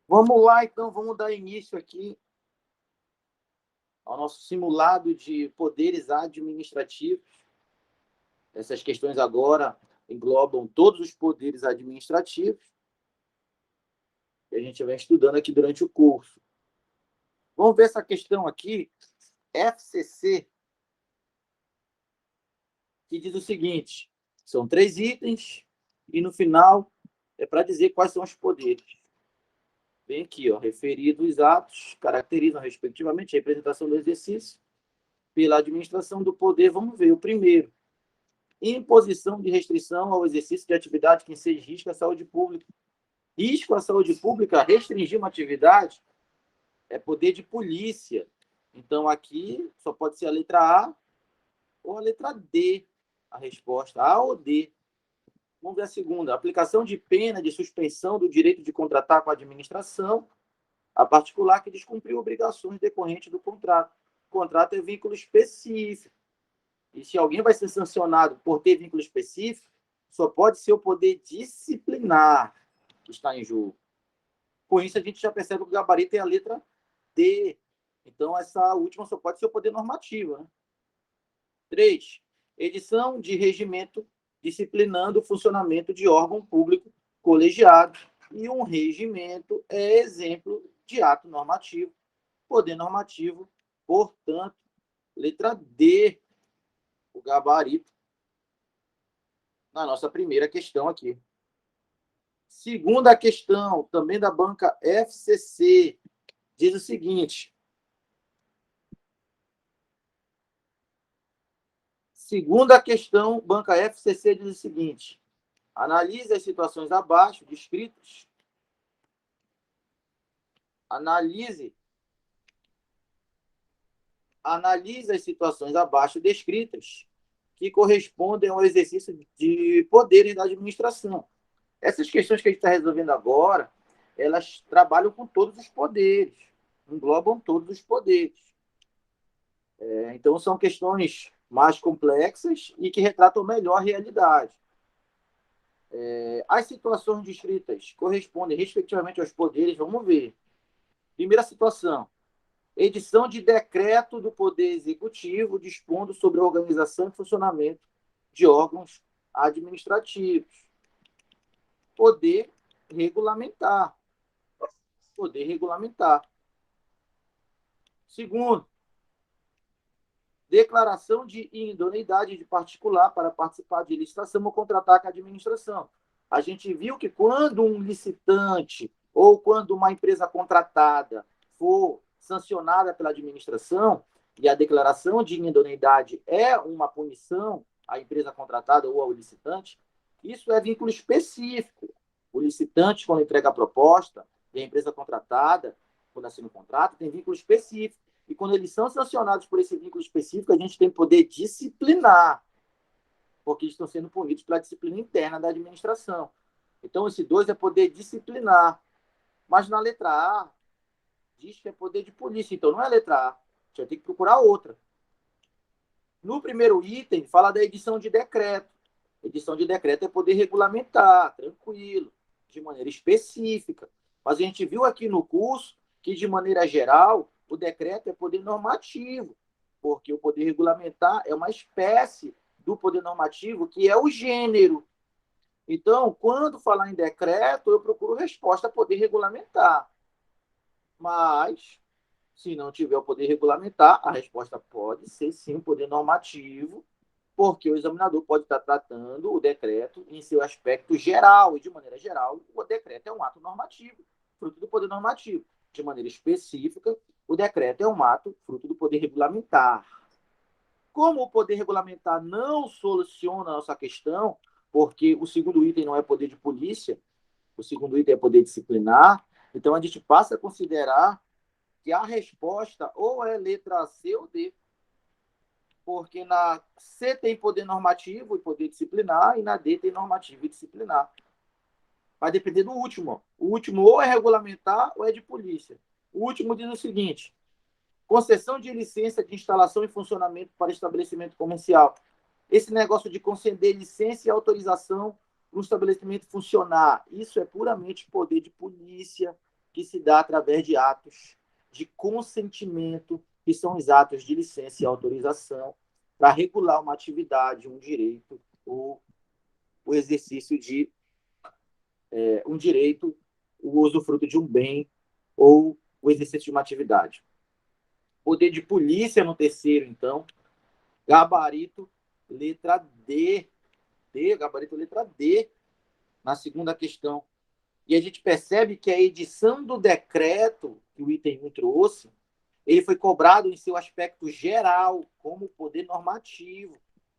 Vamos lá, então, vamos dar início aqui ao nosso simulado de poderes administrativos. Essas questões agora englobam todos os poderes administrativos que a gente vai estudando aqui durante o curso. Vamos ver essa questão aqui, FCC, que diz o seguinte: são 3 itens e no final é para dizer quais são os poderes. Vem aqui, ó, referidos atos caracterizam, respectivamente, a representação do exercício pela administração do poder. Vamos ver o primeiro. Imposição de restrição ao exercício de atividade que seja risco à saúde pública. Risco à saúde pública, restringir uma atividade, é poder de polícia. Então, aqui só pode ser a letra A ou a letra D, a resposta, A ou D. Vamos ver a segunda. Aplicação de pena de suspensão do direito de contratar com a administração a particular que descumpriu obrigações decorrentes do contrato. O contrato é vínculo específico. E se alguém vai ser sancionado por ter vínculo específico, só pode ser o poder disciplinar que está em jogo. Com isso, a gente já percebe que o gabarito é a letra D. Então, essa última só pode ser o poder normativo. Né? 3. Edição de regimento disciplinando o funcionamento de órgão público colegiado. E um regimento é exemplo de ato normativo. Poder normativo, portanto, letra D, o gabarito, na nossa primeira questão aqui. Segunda questão, também da banca FCC, diz o seguinte: segunda questão, banca FCC diz o seguinte: analise as situações abaixo descritas. Analise as situações abaixo descritas que correspondem ao exercício de poderes da administração. Essas questões que a gente está resolvendo agora, elas trabalham com todos os poderes, englobam todos os poderes. Então, são questões mais complexas e que retratam melhor a realidade. As situações descritas correspondem, respectivamente, aos poderes. Vamos ver. Primeira situação: edição de decreto do Poder Executivo dispondo sobre a organização e funcionamento de órgãos administrativos. Poder regulamentar. Poder regulamentar. Segundo, declaração de idoneidade de particular para participar de licitação ou contratar com a administração. A gente viu que quando um licitante ou quando uma empresa contratada for sancionada pela administração e a declaração de idoneidade é uma punição à empresa contratada ou ao licitante, isso é vínculo específico. O licitante, quando entrega a proposta, e a empresa contratada, quando assina o contrato, tem vínculo específico. E quando eles são sancionados por esse vínculo específico, a gente tem poder disciplinar, porque eles estão sendo punidos pela disciplina interna da administração. Então, esse 2 é poder disciplinar. Mas na letra A, diz que é poder de polícia. Então, não é a letra A. A gente vai ter que procurar outra. No primeiro item, fala da edição de decreto. Edição de decreto é poder regulamentar, tranquilo, de maneira específica. Mas a gente viu aqui no curso que, de maneira geral, o decreto é poder normativo, porque o poder regulamentar é uma espécie do poder normativo, que é o gênero. Então, quando falar em decreto, eu procuro resposta a poder regulamentar. Mas, se não tiver o poder regulamentar, a resposta pode ser, sim, o poder normativo, porque o examinador pode estar tratando o decreto em seu aspecto geral, e, de maneira geral, o decreto é um ato normativo, fruto do poder normativo. De maneira específica, o decreto é um ato fruto do poder regulamentar. Como o poder regulamentar não soluciona a nossa questão, porque o segundo item não é poder de polícia, o segundo item é poder disciplinar, então a gente passa a considerar que a resposta ou é letra C ou D, porque na C tem poder normativo e poder disciplinar, e na D tem normativo e disciplinar. Vai depender do último. O último ou é regulamentar ou é de polícia. O último diz o seguinte: concessão de licença de instalação e funcionamento para estabelecimento comercial. Esse negócio de conceder licença e autorização para o estabelecimento funcionar. Isso é puramente poder de polícia que se dá através de atos de consentimento, que são os atos de licença e autorização, para regular uma atividade, um direito, ou o exercício de um direito, o usufruto de um bem ou o exercício de uma atividade. Poder de polícia no terceiro, então, gabarito letra D, gabarito letra D, na segunda questão. E a gente percebe que a edição do decreto que o item 1 trouxe, ele foi cobrado em seu aspecto geral, como poder normativo.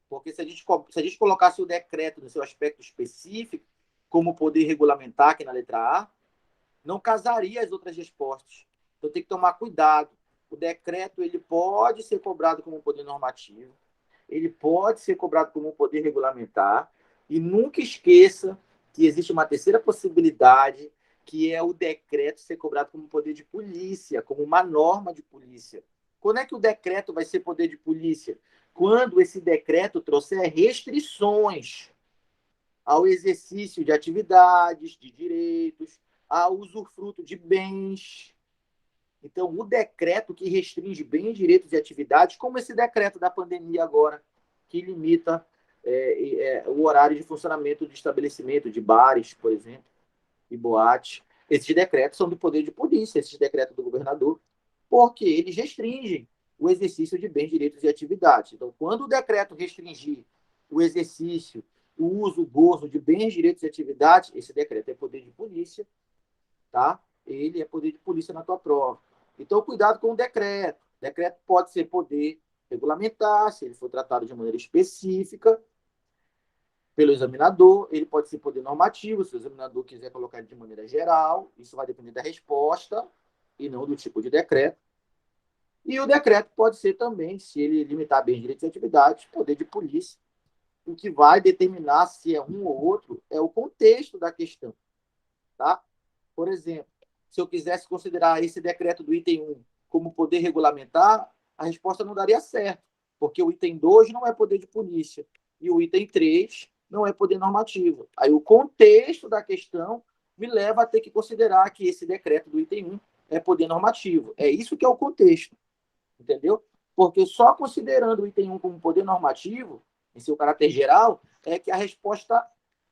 Porque se a gente colocasse o decreto no seu aspecto específico, como poder regulamentar, aqui na letra A, não casaria as outras respostas. Então tem que tomar cuidado. O decreto ele pode ser cobrado como poder normativo, ele pode ser cobrado como poder regulamentar, e nunca esqueça que existe uma terceira possibilidade, que é o decreto ser cobrado como poder de polícia, como uma norma de polícia. Quando é que o decreto vai ser poder de polícia? Quando esse decreto trouxer restrições ao exercício de atividades, de direitos, ao usufruto de bens. Então, o decreto que restringe bens, direitos e atividades, como esse decreto da pandemia agora, que limita o horário de funcionamento de estabelecimento, de bares, por exemplo, e boates. Esses decretos são do poder de polícia, esses decretos do governador, porque eles restringem o exercício de bens, direitos e atividades. Então, quando o decreto restringir o exercício, o uso, o gozo de bens, direitos e atividades, esse decreto é poder de polícia, tá? Ele é poder de polícia na tua prova. Então, cuidado com o decreto. O decreto pode ser poder regulamentar, se ele for tratado de maneira específica pelo examinador, ele pode ser poder normativo, se o examinador quiser colocar ele de maneira geral, isso vai depender da resposta e não do tipo de decreto. E o decreto pode ser também, se ele limitar bens, direitos e atividades, poder de polícia. O que vai determinar se é um ou outro é o contexto da questão. Tá? Por exemplo, se eu quisesse considerar esse decreto do item 1 como poder regulamentar, a resposta não daria certo, porque o item 2 não é poder de polícia e o item 3 não é poder normativo. Aí o contexto da questão me leva a ter que considerar que esse decreto do item 1 é poder normativo. É isso que é o contexto, entendeu? Porque só considerando o item 1 como poder normativo, em seu caráter geral, é que a resposta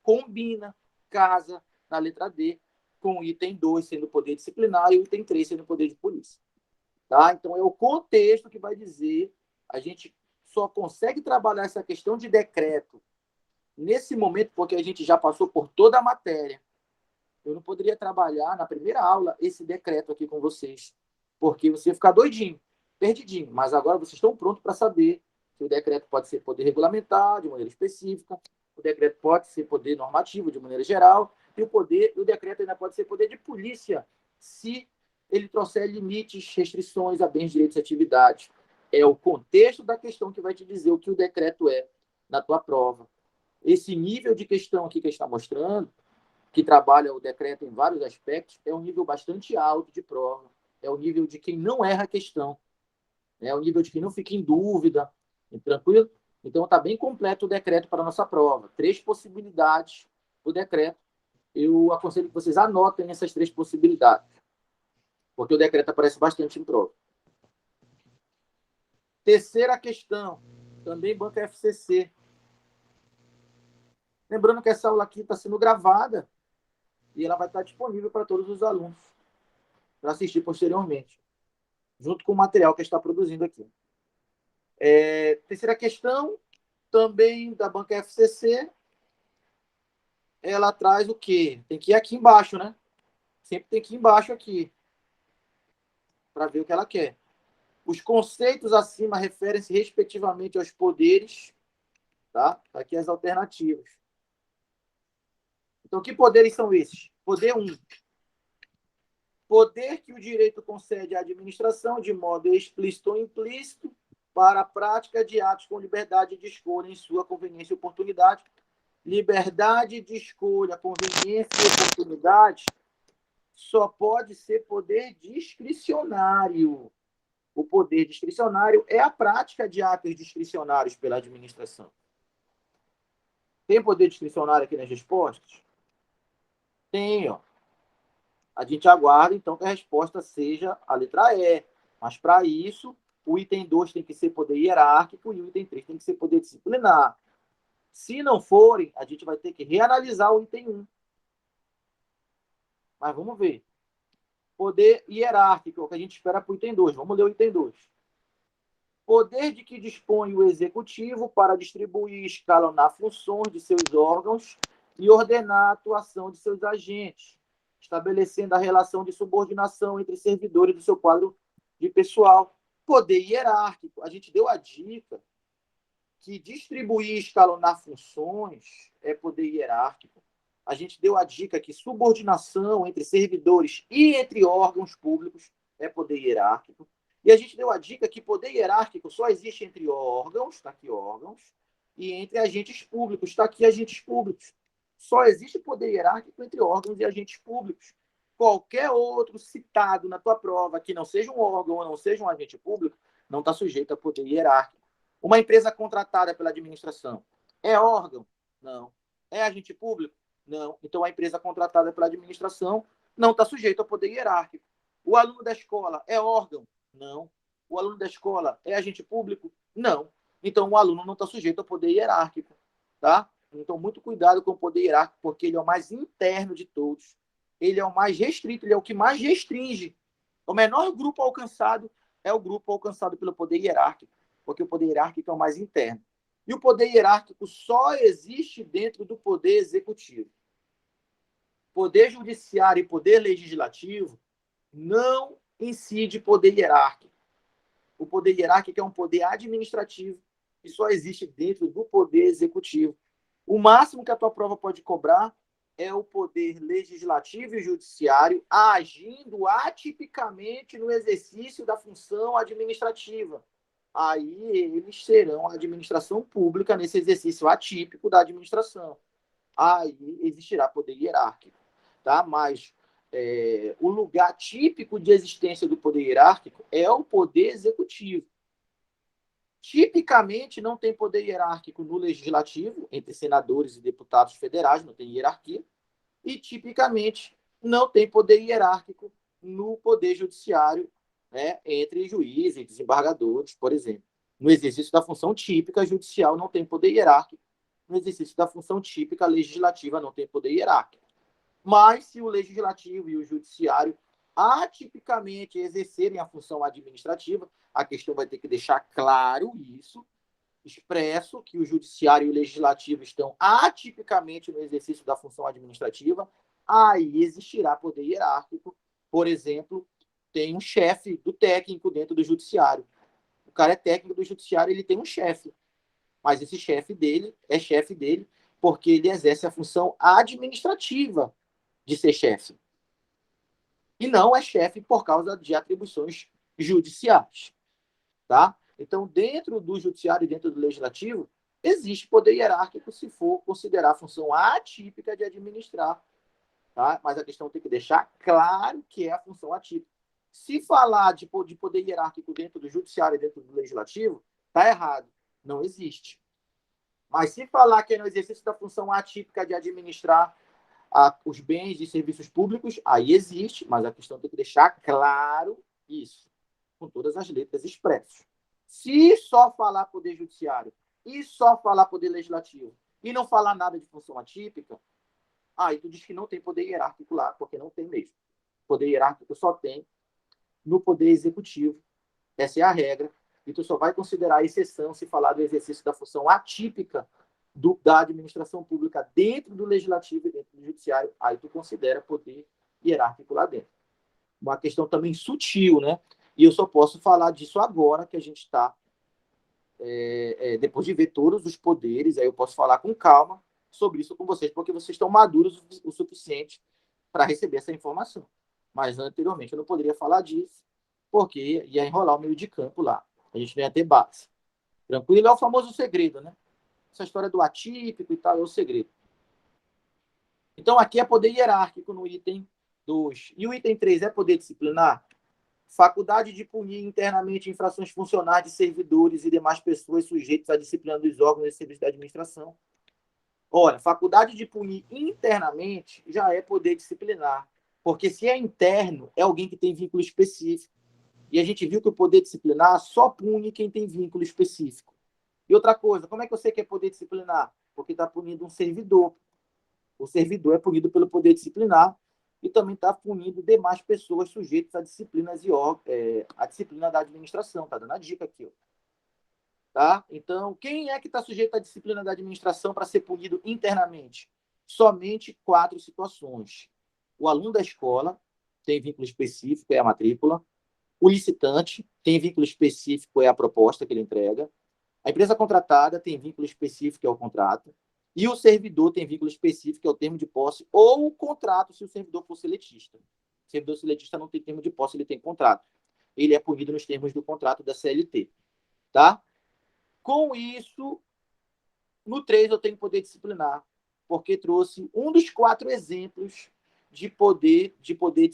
combina, casa, na letra D, com o item 2 sendo poder disciplinar e o item 3 sendo poder de polícia. Tá? Então, é o contexto que vai dizer, a gente só consegue trabalhar essa questão de decreto nesse momento, porque a gente já passou por toda a matéria. Eu não poderia trabalhar na primeira aula esse decreto aqui com vocês, porque você ia ficar doidinho, perdidinho. Mas agora vocês estão prontos para saber que o decreto pode ser poder regulamentar de maneira específica, o decreto pode ser poder normativo de maneira geral, e o decreto ainda pode ser poder de polícia, se ele trouxer limites, restrições a bens, direitos e atividades. É o contexto da questão que vai te dizer o que o decreto é na tua prova. Esse nível de questão aqui que a gente está mostrando, que trabalha o decreto em vários aspectos, é um nível bastante alto de prova. É o nível de quem não erra a questão. É o nível de quem não fica em dúvida. Tranquilo? Então, está bem completo o decreto para a nossa prova. 3 possibilidades do decreto. Eu aconselho que vocês anotem essas 3 possibilidades, porque o decreto aparece bastante em prova. Terceira questão, também banca FCC. Lembrando que essa aula aqui está sendo gravada e ela vai estar disponível para todos os alunos para assistir posteriormente, junto com o material que está produzindo aqui. Terceira questão, também da banca FCC, ela traz o quê? Tem que ir aqui embaixo, né? Sempre tem que ir embaixo aqui, para ver o que ela quer. Os conceitos acima referem-se respectivamente aos poderes, tá? Aqui as alternativas. Então, que poderes são esses? Poder 1. Poder que o direito concede à administração de modo explícito ou implícito para a prática de atos com liberdade de escolha em sua conveniência e oportunidade. Liberdade de escolha, conveniência e oportunidade só pode ser poder discricionário. O poder discricionário é a prática de atos discricionários pela administração. Tem poder discricionário aqui nas respostas? Tem, ó. A gente aguarda, então, que a resposta seja a letra E. Mas, para isso, o item 2 tem que ser poder hierárquico e o item 3 tem que ser poder disciplinar. Se não forem, a gente vai ter que reanalisar o item 1. Mas vamos ver. Poder hierárquico, é o que a gente espera para o item 2. Vamos ler o item 2. Poder de que dispõe o executivo para distribuir e escalonar funções de seus órgãos e ordenar a atuação de seus agentes, estabelecendo a relação de subordinação entre servidores do seu quadro de pessoal. Poder hierárquico. A gente deu a dica que distribuir e escalonar funções é poder hierárquico. A gente deu a dica que subordinação entre servidores e entre órgãos públicos é poder hierárquico. E a gente deu a dica que poder hierárquico só existe entre órgãos, está aqui órgãos, e entre agentes públicos, está aqui agentes públicos. Só existe poder hierárquico entre órgãos e agentes públicos. Qualquer outro citado na tua prova que não seja um órgão ou não seja um agente público, não está sujeito a poder hierárquico. Uma empresa contratada pela administração é órgão? Não. É agente público? Não. Então, a empresa contratada pela administração não está sujeita ao poder hierárquico. O aluno da escola é órgão? Não. O aluno da escola é agente público? Não. Então, o aluno não está sujeito ao poder hierárquico. Tá? Então, muito cuidado com o poder hierárquico, porque ele é o mais interno de todos. Ele é o mais restrito, ele é o que mais restringe. O menor grupo alcançado é o grupo alcançado pelo poder hierárquico, porque o poder hierárquico é o mais interno. E o poder hierárquico só existe dentro do poder executivo. Poder judiciário e poder legislativo não incide poder hierárquico. O poder hierárquico é um poder administrativo que só existe dentro do poder executivo. O máximo que a tua prova pode cobrar é o poder legislativo e judiciário agindo atipicamente no exercício da função administrativa. Aí eles serão a administração pública nesse exercício atípico da administração. Aí existirá poder hierárquico. Tá? Mas o lugar típico de existência do poder hierárquico é o poder executivo. Tipicamente, não tem poder hierárquico no legislativo, entre senadores e deputados federais, não tem hierarquia. E, tipicamente, não tem poder hierárquico no poder judiciário, né, entre juízes e desembargadores, por exemplo. No exercício da função típica judicial, não tem poder hierárquico. No exercício da função típica legislativa, não tem poder hierárquico. Mas, se o legislativo e o judiciário atipicamente exercerem a função administrativa, a questão vai ter que deixar claro isso, expresso que o judiciário e o legislativo estão atipicamente no exercício da função administrativa, aí existirá poder hierárquico. Por exemplo, tem um chefe do técnico dentro do judiciário. O cara é técnico do judiciário, ele tem um chefe, mas esse chefe dele é chefe dele porque ele exerce a função administrativa de ser chefe. E não é chefe por causa de atribuições judiciais. Tá? Então, dentro do judiciário e dentro do legislativo, existe poder hierárquico se for considerar a função atípica de administrar. Tá? Mas a questão tem que deixar claro que é a função atípica. Se falar de poder hierárquico dentro do judiciário e dentro do legislativo, está errado. Não existe. Mas se falar que é no exercício da função atípica de administrar os bens e serviços públicos, aí existe, mas a questão tem que deixar claro isso, com todas as letras expressas. Se só falar poder judiciário e só falar poder legislativo e não falar nada de função atípica, aí tu diz que não tem poder hierárquico lá, porque não tem mesmo. Poder hierárquico só tem no poder executivo. Essa é a regra. E tu só vai considerar a exceção se falar do exercício da função atípica da administração pública dentro do legislativo e dentro do judiciário. Aí tu considera poder hierárquico lá dentro. Uma questão também sutil, né? E eu só posso falar disso agora que a gente está, depois de ver todos os poderes, aí eu posso falar com calma sobre isso com vocês, porque vocês estão maduros o suficiente para receber essa informação. Mas anteriormente eu não poderia falar disso, porque ia enrolar o meio de campo lá. A gente não ia ter base. Tranquilo? É o famoso segredo, né? Essa história do atípico e tal é o segredo. Então, aqui é poder hierárquico no item 2. E o item 3 é poder disciplinar? Faculdade de punir internamente infrações funcionais de servidores e demais pessoas sujeitas à disciplina dos órgãos e serviços da administração. Olha, faculdade de punir internamente já é poder disciplinar, porque se é interno, é alguém que tem vínculo específico. E a gente viu que o poder disciplinar só pune quem tem vínculo específico. E outra coisa, como é que eu sei que é poder disciplinar? Porque está punindo um servidor. O servidor é punido pelo poder disciplinar e também está punindo demais pessoas sujeitas a disciplinas e a disciplina da administração. Está dando a dica aqui. Ó. Tá? Então, quem é que está sujeito à disciplina da administração para ser punido internamente? Somente 4 situações. O aluno da escola tem vínculo específico, é a matrícula. O licitante tem vínculo específico, é a proposta que ele entrega. A empresa contratada tem vínculo específico, é o contrato. E o servidor tem vínculo específico, que é o termo de posse, ou o contrato, se o servidor for seletista. O servidor seletista não tem termo de posse, ele tem contrato. Ele é punido nos termos do contrato da CLT. Tá? Com isso, no 3 eu tenho poder disciplinar, porque trouxe um dos 4 exemplos de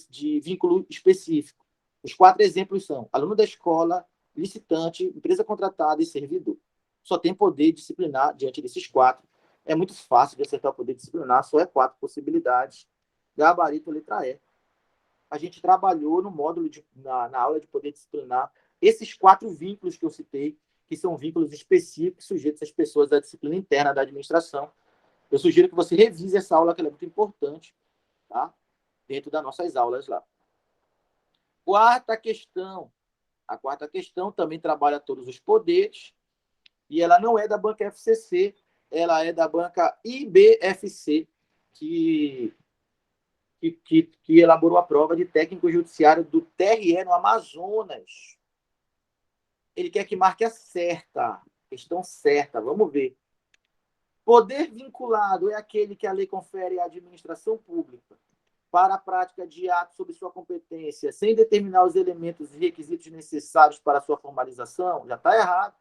de vínculo específico. Os 4 exemplos são aluno da escola, licitante, empresa contratada e servidor. Só tem poder disciplinar diante desses 4. É muito fácil de acertar o poder disciplinar, só é 4 possibilidades. Gabarito, letra E. A gente trabalhou no módulo, na aula de poder disciplinar, esses 4 vínculos que eu citei, que são vínculos específicos sujeitos às pessoas da disciplina interna da administração. Eu sugiro que você revise essa aula, que ela é muito importante, tá? Dentro das nossas aulas lá. Quarta questão. A quarta questão também trabalha todos os poderes, e ela não é da banca FCC, ela é da banca IBFC, que elaborou a prova de técnico judiciário do TRE no Amazonas. Ele quer que marque a certa, questão certa, vamos ver. Poder vinculado é aquele que a lei confere à administração pública para a prática de atos sob sua competência, sem determinar os elementos e requisitos necessários para a sua formalização? Já está errado.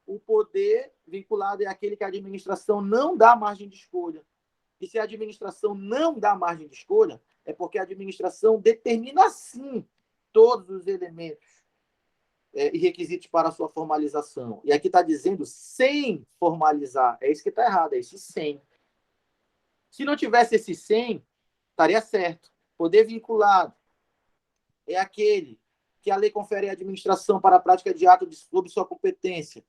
O poder vinculado é aquele que a administração não dá margem de escolha. E se a administração não dá margem de escolha, é porque a administração determina, sim, todos os elementos e requisitos para a sua formalização. E aqui está dizendo sem formalizar. É isso que está errado, é esse sem. Se não tivesse esse sem, estaria certo. Poder vinculado é aquele que a lei confere à administração para a prática de ato sob sua competência,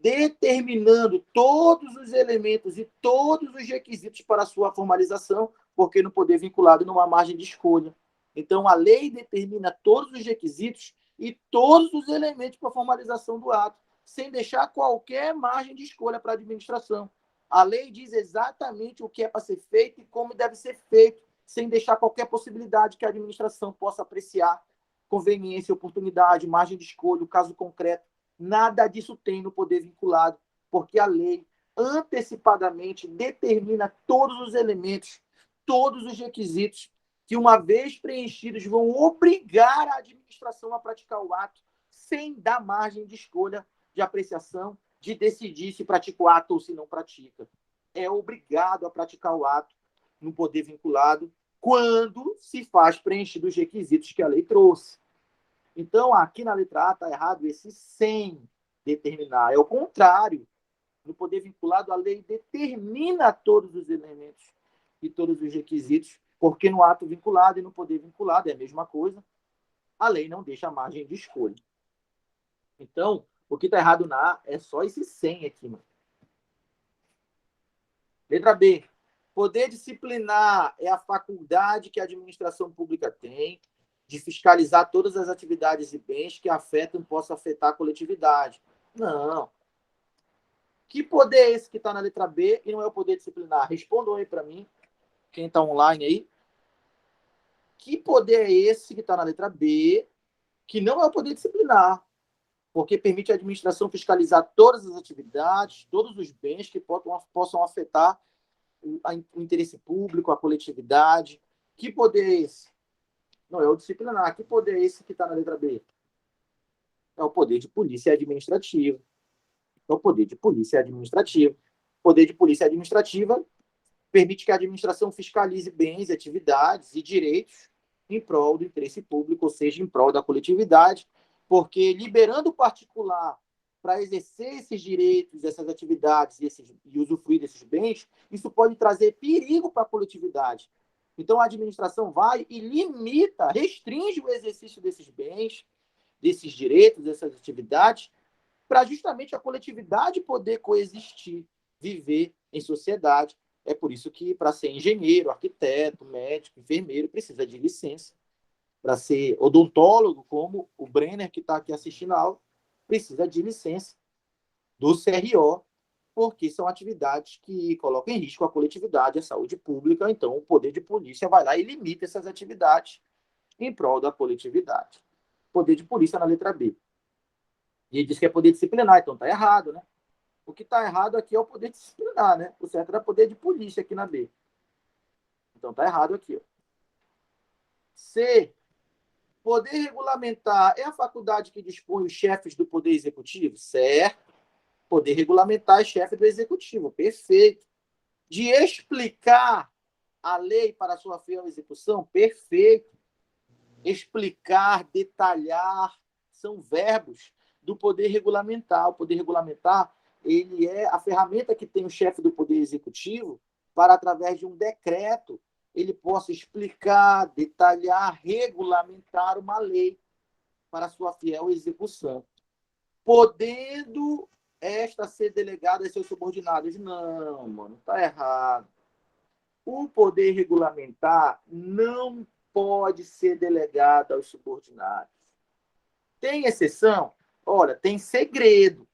determinando todos os elementos e todos os requisitos para a sua formalização, porque no poder vinculado não há margem de escolha. Então, a lei determina todos os requisitos e todos os elementos para a formalização do ato, sem deixar qualquer margem de escolha para a administração. A lei diz exatamente o que é para ser feito e como deve ser feito, sem deixar qualquer possibilidade que a administração possa apreciar conveniência, oportunidade, margem de escolha, o caso concreto. Nada disso tem no poder vinculado, porque a lei antecipadamente determina todos os elementos, todos os requisitos que, uma vez preenchidos, vão obrigar a administração a praticar o ato sem dar margem de escolha, de apreciação, de decidir se pratica o ato ou se não pratica. É obrigado a praticar o ato no poder vinculado quando se faz preenchido os requisitos que a lei trouxe. Então, aqui na letra A está errado esse sem determinar. É o contrário. No poder vinculado, a lei determina todos os elementos e todos os requisitos, porque no ato vinculado e no poder vinculado é a mesma coisa, a lei não deixa margem de escolha. Então, o que está errado na A é só esse sem aqui, mano. Letra B. Poder disciplinar é a faculdade que a administração pública tem de fiscalizar todas as atividades e bens que afetam e possam afetar a coletividade. Não. Que poder é esse que está na letra B e não é o poder disciplinar? Respondam aí para mim, quem está online aí. Que poder é esse que está na letra B que não é o poder disciplinar? Porque permite à administração fiscalizar todas as atividades, todos os bens que possam afetar o interesse público, a coletividade. Que poder é esse? Não é o disciplinar. Que poder é esse que está na letra B? É o poder de polícia administrativa. É o poder de polícia administrativa. O poder de polícia administrativa permite que a administração fiscalize bens, atividades e direitos em prol do interesse público, ou seja, em prol da coletividade, porque liberando o particular para exercer esses direitos, essas atividades e usufruir desses bens, isso pode trazer perigo para a coletividade. Então, a administração vai e limita, restringe o exercício desses bens, desses direitos, dessas atividades, para justamente a coletividade poder coexistir, viver em sociedade. É por isso que, para ser engenheiro, arquiteto, médico, enfermeiro, precisa de licença. Para ser odontólogo, como o Brenner, que está aqui assistindo a aula, precisa de licença do CRO, porque são atividades que colocam em risco a coletividade, a saúde pública. Então, o poder de polícia vai lá e limita essas atividades em prol da coletividade. Poder de polícia na letra B. E ele diz que é poder disciplinar, então está errado, né? O que está errado aqui é o poder disciplinar, né? O certo era poder de polícia aqui na B. Então está errado aqui. Ó. C. Poder regulamentar é a faculdade que dispõe os chefes do Poder Executivo? Certo. Poder regulamentar é chefe do Executivo. Perfeito. De explicar a lei para sua fiel execução? Perfeito. Explicar, detalhar, são verbos do poder regulamentar. O poder regulamentar, ele é a ferramenta que tem o chefe do Poder Executivo para, através de um decreto, ele possa explicar, detalhar, regulamentar uma lei para sua fiel execução. Podendo esta ser delegada a seus subordinados. Não, mano, tá errado. O poder regulamentar não pode ser delegado aos subordinados. Tem exceção? Olha, tem segredo.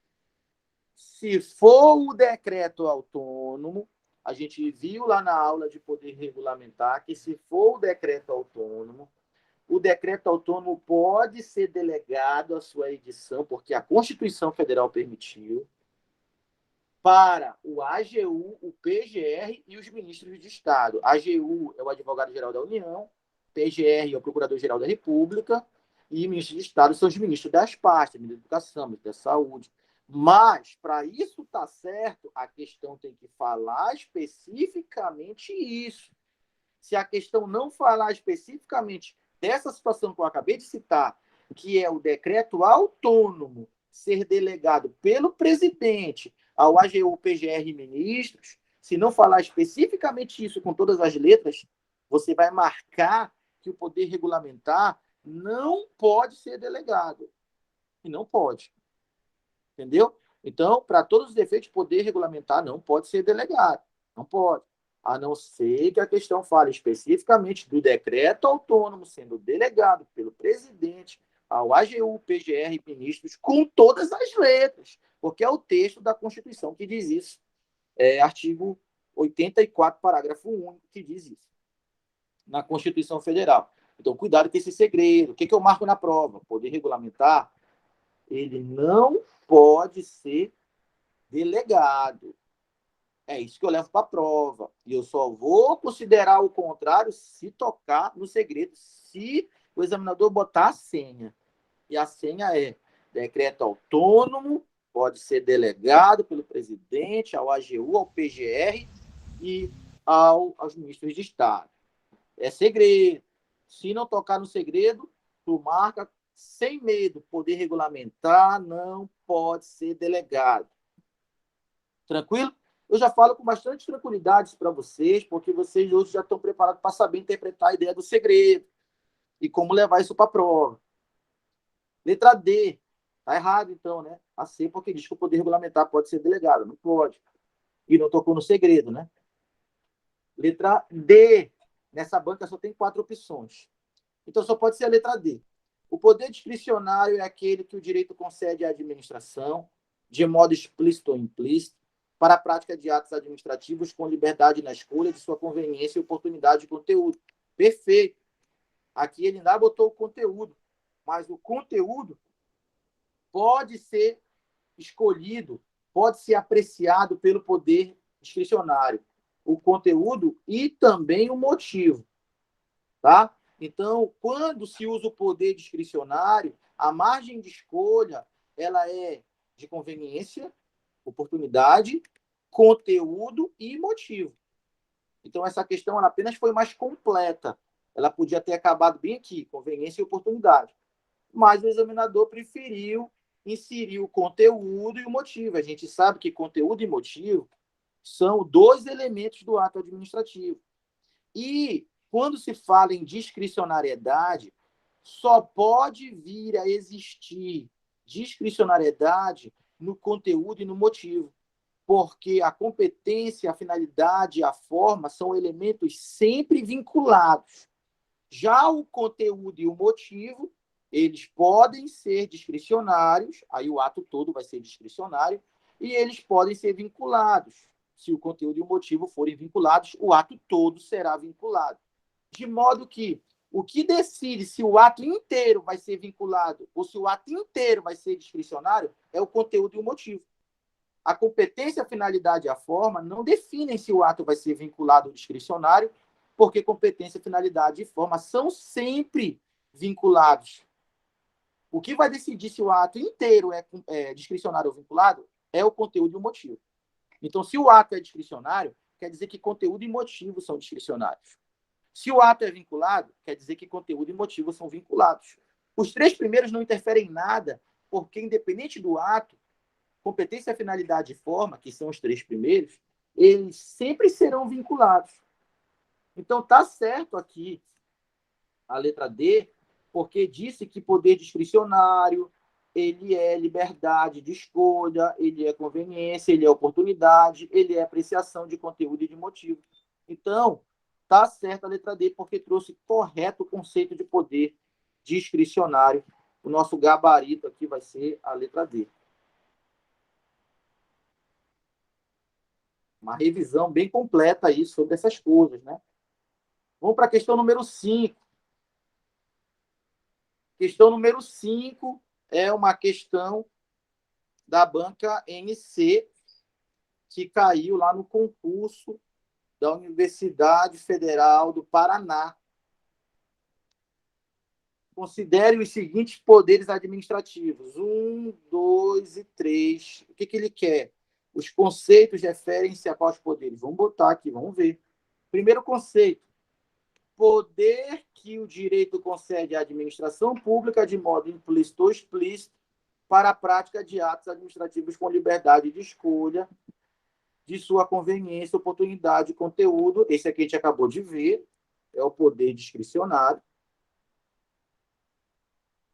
Se for o decreto autônomo, a gente viu lá na aula de poder regulamentar que se for o decreto autônomo pode ser delegado à sua edição, porque a Constituição Federal permitiu, para o AGU, o PGR e os ministros de Estado. AGU é o Advogado-Geral da União, PGR é o Procurador-Geral da República, e ministros de Estado são os ministros das pastas, ministro da Educação, ministro da Saúde. Mas, para isso estar certo, a questão tem que falar especificamente isso. Se a questão não falar especificamente dessa situação que eu acabei de citar, que é o decreto autônomo ser delegado pelo presidente ao AGU, PGR e ministros, se não falar especificamente isso com todas as letras, você vai marcar que o poder regulamentar não pode ser delegado. E não pode. Entendeu? Então, para todos os efeitos, poder regulamentar não pode ser delegado. Não pode. A não ser que a questão fale especificamente do decreto autônomo sendo delegado pelo presidente ao AGU, PGR e ministros com todas as letras, porque é o texto da Constituição que diz isso. É artigo 84, parágrafo único, que diz isso. Na Constituição Federal. Então, cuidado com esse segredo. O que eu marco na prova? Poder regulamentar, ele não pode ser delegado. É isso que eu levo para a prova. E eu só vou considerar o contrário se tocar no segredo, se o examinador botar a senha. E a senha é: decreto autônomo, pode ser delegado pelo presidente, ao AGU, ao PGR e aos ministros de Estado. É segredo. Se não tocar no segredo, tu marca sem medo. Poder regulamentar não pode ser delegado. Tranquilo? Eu já falo com bastante tranquilidade para vocês, porque vocês hoje já estão preparados para saber interpretar a ideia do segredo e como levar isso para a prova. Letra D. Está errado, então, né? A C, porque diz que o poder regulamentar pode ser delegado. Não pode. E não tocou no segredo, né? Letra D. Nessa banca só tem 4 opções. Então, só pode ser a letra D. O poder discricionário é aquele que o direito concede à administração, de modo explícito ou implícito, para a prática de atos administrativos com liberdade na escolha de sua conveniência e oportunidade de conteúdo. Perfeito. Aqui ele ainda botou o conteúdo, mas o conteúdo pode ser escolhido, pode ser apreciado pelo poder discricionário. O conteúdo e também o motivo. Tá? Então, quando se usa o poder discricionário, a margem de escolha ela é de conveniência, oportunidade, conteúdo e motivo. Então, essa questão ela apenas foi mais completa. Ela podia ter acabado bem aqui, conveniência e oportunidade. Mas o examinador preferiu inserir o conteúdo e o motivo. A gente sabe que conteúdo e motivo são dois elementos do ato administrativo. E, quando se fala em discricionariedade, só pode vir a existir discricionariedade no conteúdo e no motivo, porque a competência, a finalidade e a forma são elementos sempre vinculados. Já o conteúdo e o motivo, eles podem ser discricionários, aí o ato todo vai ser discricionário, e eles podem ser vinculados. Se o conteúdo e o motivo forem vinculados, o ato todo será vinculado. De modo que o que decide se o ato inteiro vai ser vinculado ou se o ato inteiro vai ser discricionário é o conteúdo e o motivo. A competência, a finalidade e a forma não definem se o ato vai ser vinculado ou discricionário, porque competência, finalidade e forma são sempre vinculados. O que vai decidir se o ato inteiro é discricionário ou vinculado é o conteúdo e o motivo. Então, se o ato é discricionário, quer dizer que conteúdo e motivo são discricionários. Se o ato é vinculado, quer dizer que conteúdo e motivo são vinculados. Os três primeiros não interferem em nada, porque, independente do ato, competência, finalidade e forma, que são os três primeiros, eles sempre serão vinculados. Então, está certo aqui a letra D, porque disse que poder discricionário, ele é liberdade de escolha, ele é conveniência, ele é oportunidade, ele é apreciação de conteúdo e de motivo. Então, está certa a letra D, porque trouxe correto o conceito de poder discricionário. O nosso gabarito aqui vai ser a letra D. Uma revisão bem completa aí sobre essas coisas, né? Vamos para a questão número 5. Questão número 5 é uma questão da banca NC, que caiu lá no concurso da Universidade Federal do Paraná. Considere os seguintes poderes administrativos. 1, 2 e 3. O que ele quer? Os conceitos referem-se a quais poderes? Vamos botar aqui, vamos ver. Primeiro conceito. Poder que o direito concede à administração pública de modo implícito ou explícito para a prática de atos administrativos com liberdade de escolha, de sua conveniência, oportunidade e conteúdo. Esse aqui a gente acabou de ver, é o poder discricionário.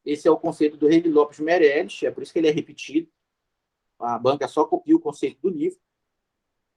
Esse é o conceito do Rei Lopes Meirelles, é por isso que ele é repetido. A banca só copia o conceito do livro.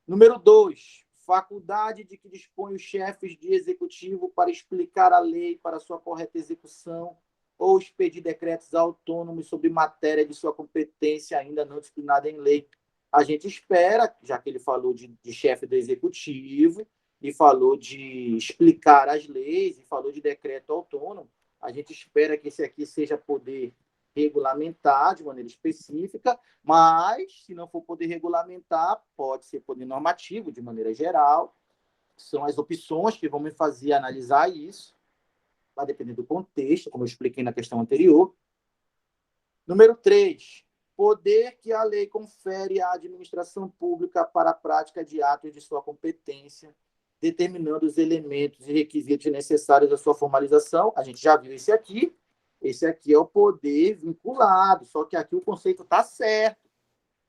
Número 2, faculdade de que dispõe os chefes de executivo para explicar a lei para sua correta execução ou expedir decretos autônomos sobre matéria de sua competência ainda não disciplinada em lei. A gente espera, já que ele falou de chefe do executivo e falou de explicar as leis e falou de decreto autônomo, a gente espera que esse aqui seja poder regulamentar de maneira específica, mas, se não for poder regulamentar, pode ser poder normativo, de maneira geral. São as opções que vão me fazer analisar isso, vai depender do contexto, como eu expliquei na questão anterior. Número 3, poder que a lei confere à administração pública para a prática de atos de sua competência, determinando os elementos e requisitos necessários à sua formalização. A gente já viu esse aqui. Esse aqui é o poder vinculado, só que aqui o conceito está certo.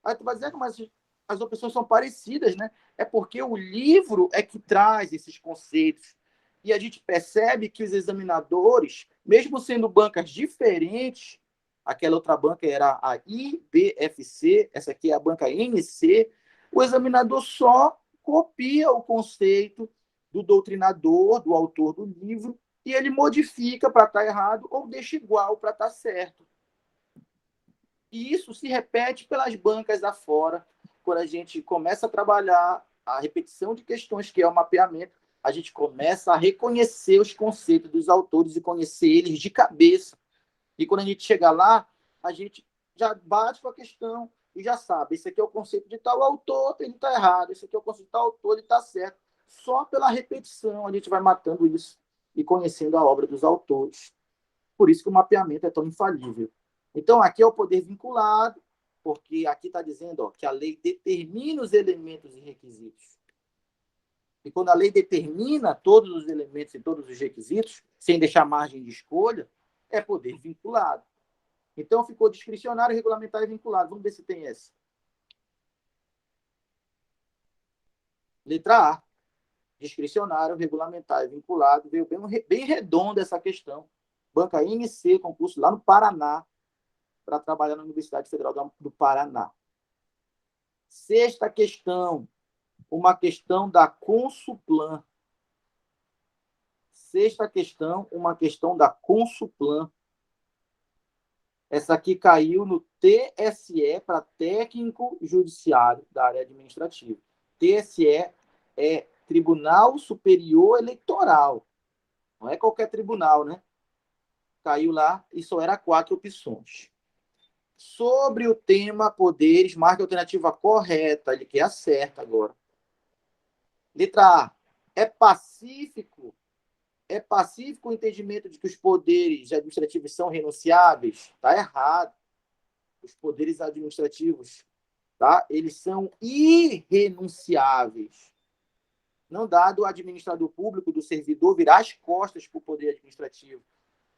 Aí tu vai dizer que as opções são parecidas, né? É porque o livro é que traz esses conceitos. E a gente percebe que os examinadores, mesmo sendo bancas diferentes, aquela outra banca era a IBFC, essa aqui é a banca NC, o examinador só copia o conceito do doutrinador, do autor do livro, e ele modifica para estar errado ou deixa igual para estar certo. E isso se repete pelas bancas afora. Quando a gente começa a trabalhar a repetição de questões, que é o mapeamento, a gente começa a reconhecer os conceitos dos autores e conhecer eles de cabeça. E quando a gente chega lá, a gente já bate com a questão e já sabe, esse aqui é o conceito de tal autor, ele está errado, esse aqui é o conceito de tal autor, ele está certo. Só pela repetição a gente vai matando isso e conhecendo a obra dos autores. Por isso que o mapeamento é tão infalível. Então, aqui é o poder vinculado, porque aqui está dizendo que a lei determina os elementos e requisitos. E quando a lei determina todos os elementos e todos os requisitos, sem deixar margem de escolha, é poder vinculado. Então, ficou discricionário, regulamentar e vinculado. Vamos ver se tem essa. Letra A. Discricionário, regulamentar e vinculado. Veio bem redonda essa questão. Banca INC, concurso lá no Paraná, para trabalhar na Universidade Federal do Paraná. Sexta questão, uma questão da Consuplan. Sexta questão, uma questão da Consuplan. Essa aqui caiu no TSE, para técnico judiciário da área administrativa. TSE é Tribunal Superior Eleitoral. Não é qualquer tribunal, né? Caiu lá e só era 4 opções. Sobre o tema poderes, marque a alternativa correta. Ele quer a certa agora. Letra A. É pacífico o entendimento de que os poderes administrativos são renunciáveis? Está errado. Os poderes administrativos, tá? Eles são irrenunciáveis. Não dá do administrador público, do servidor, virar as costas para o poder administrativo.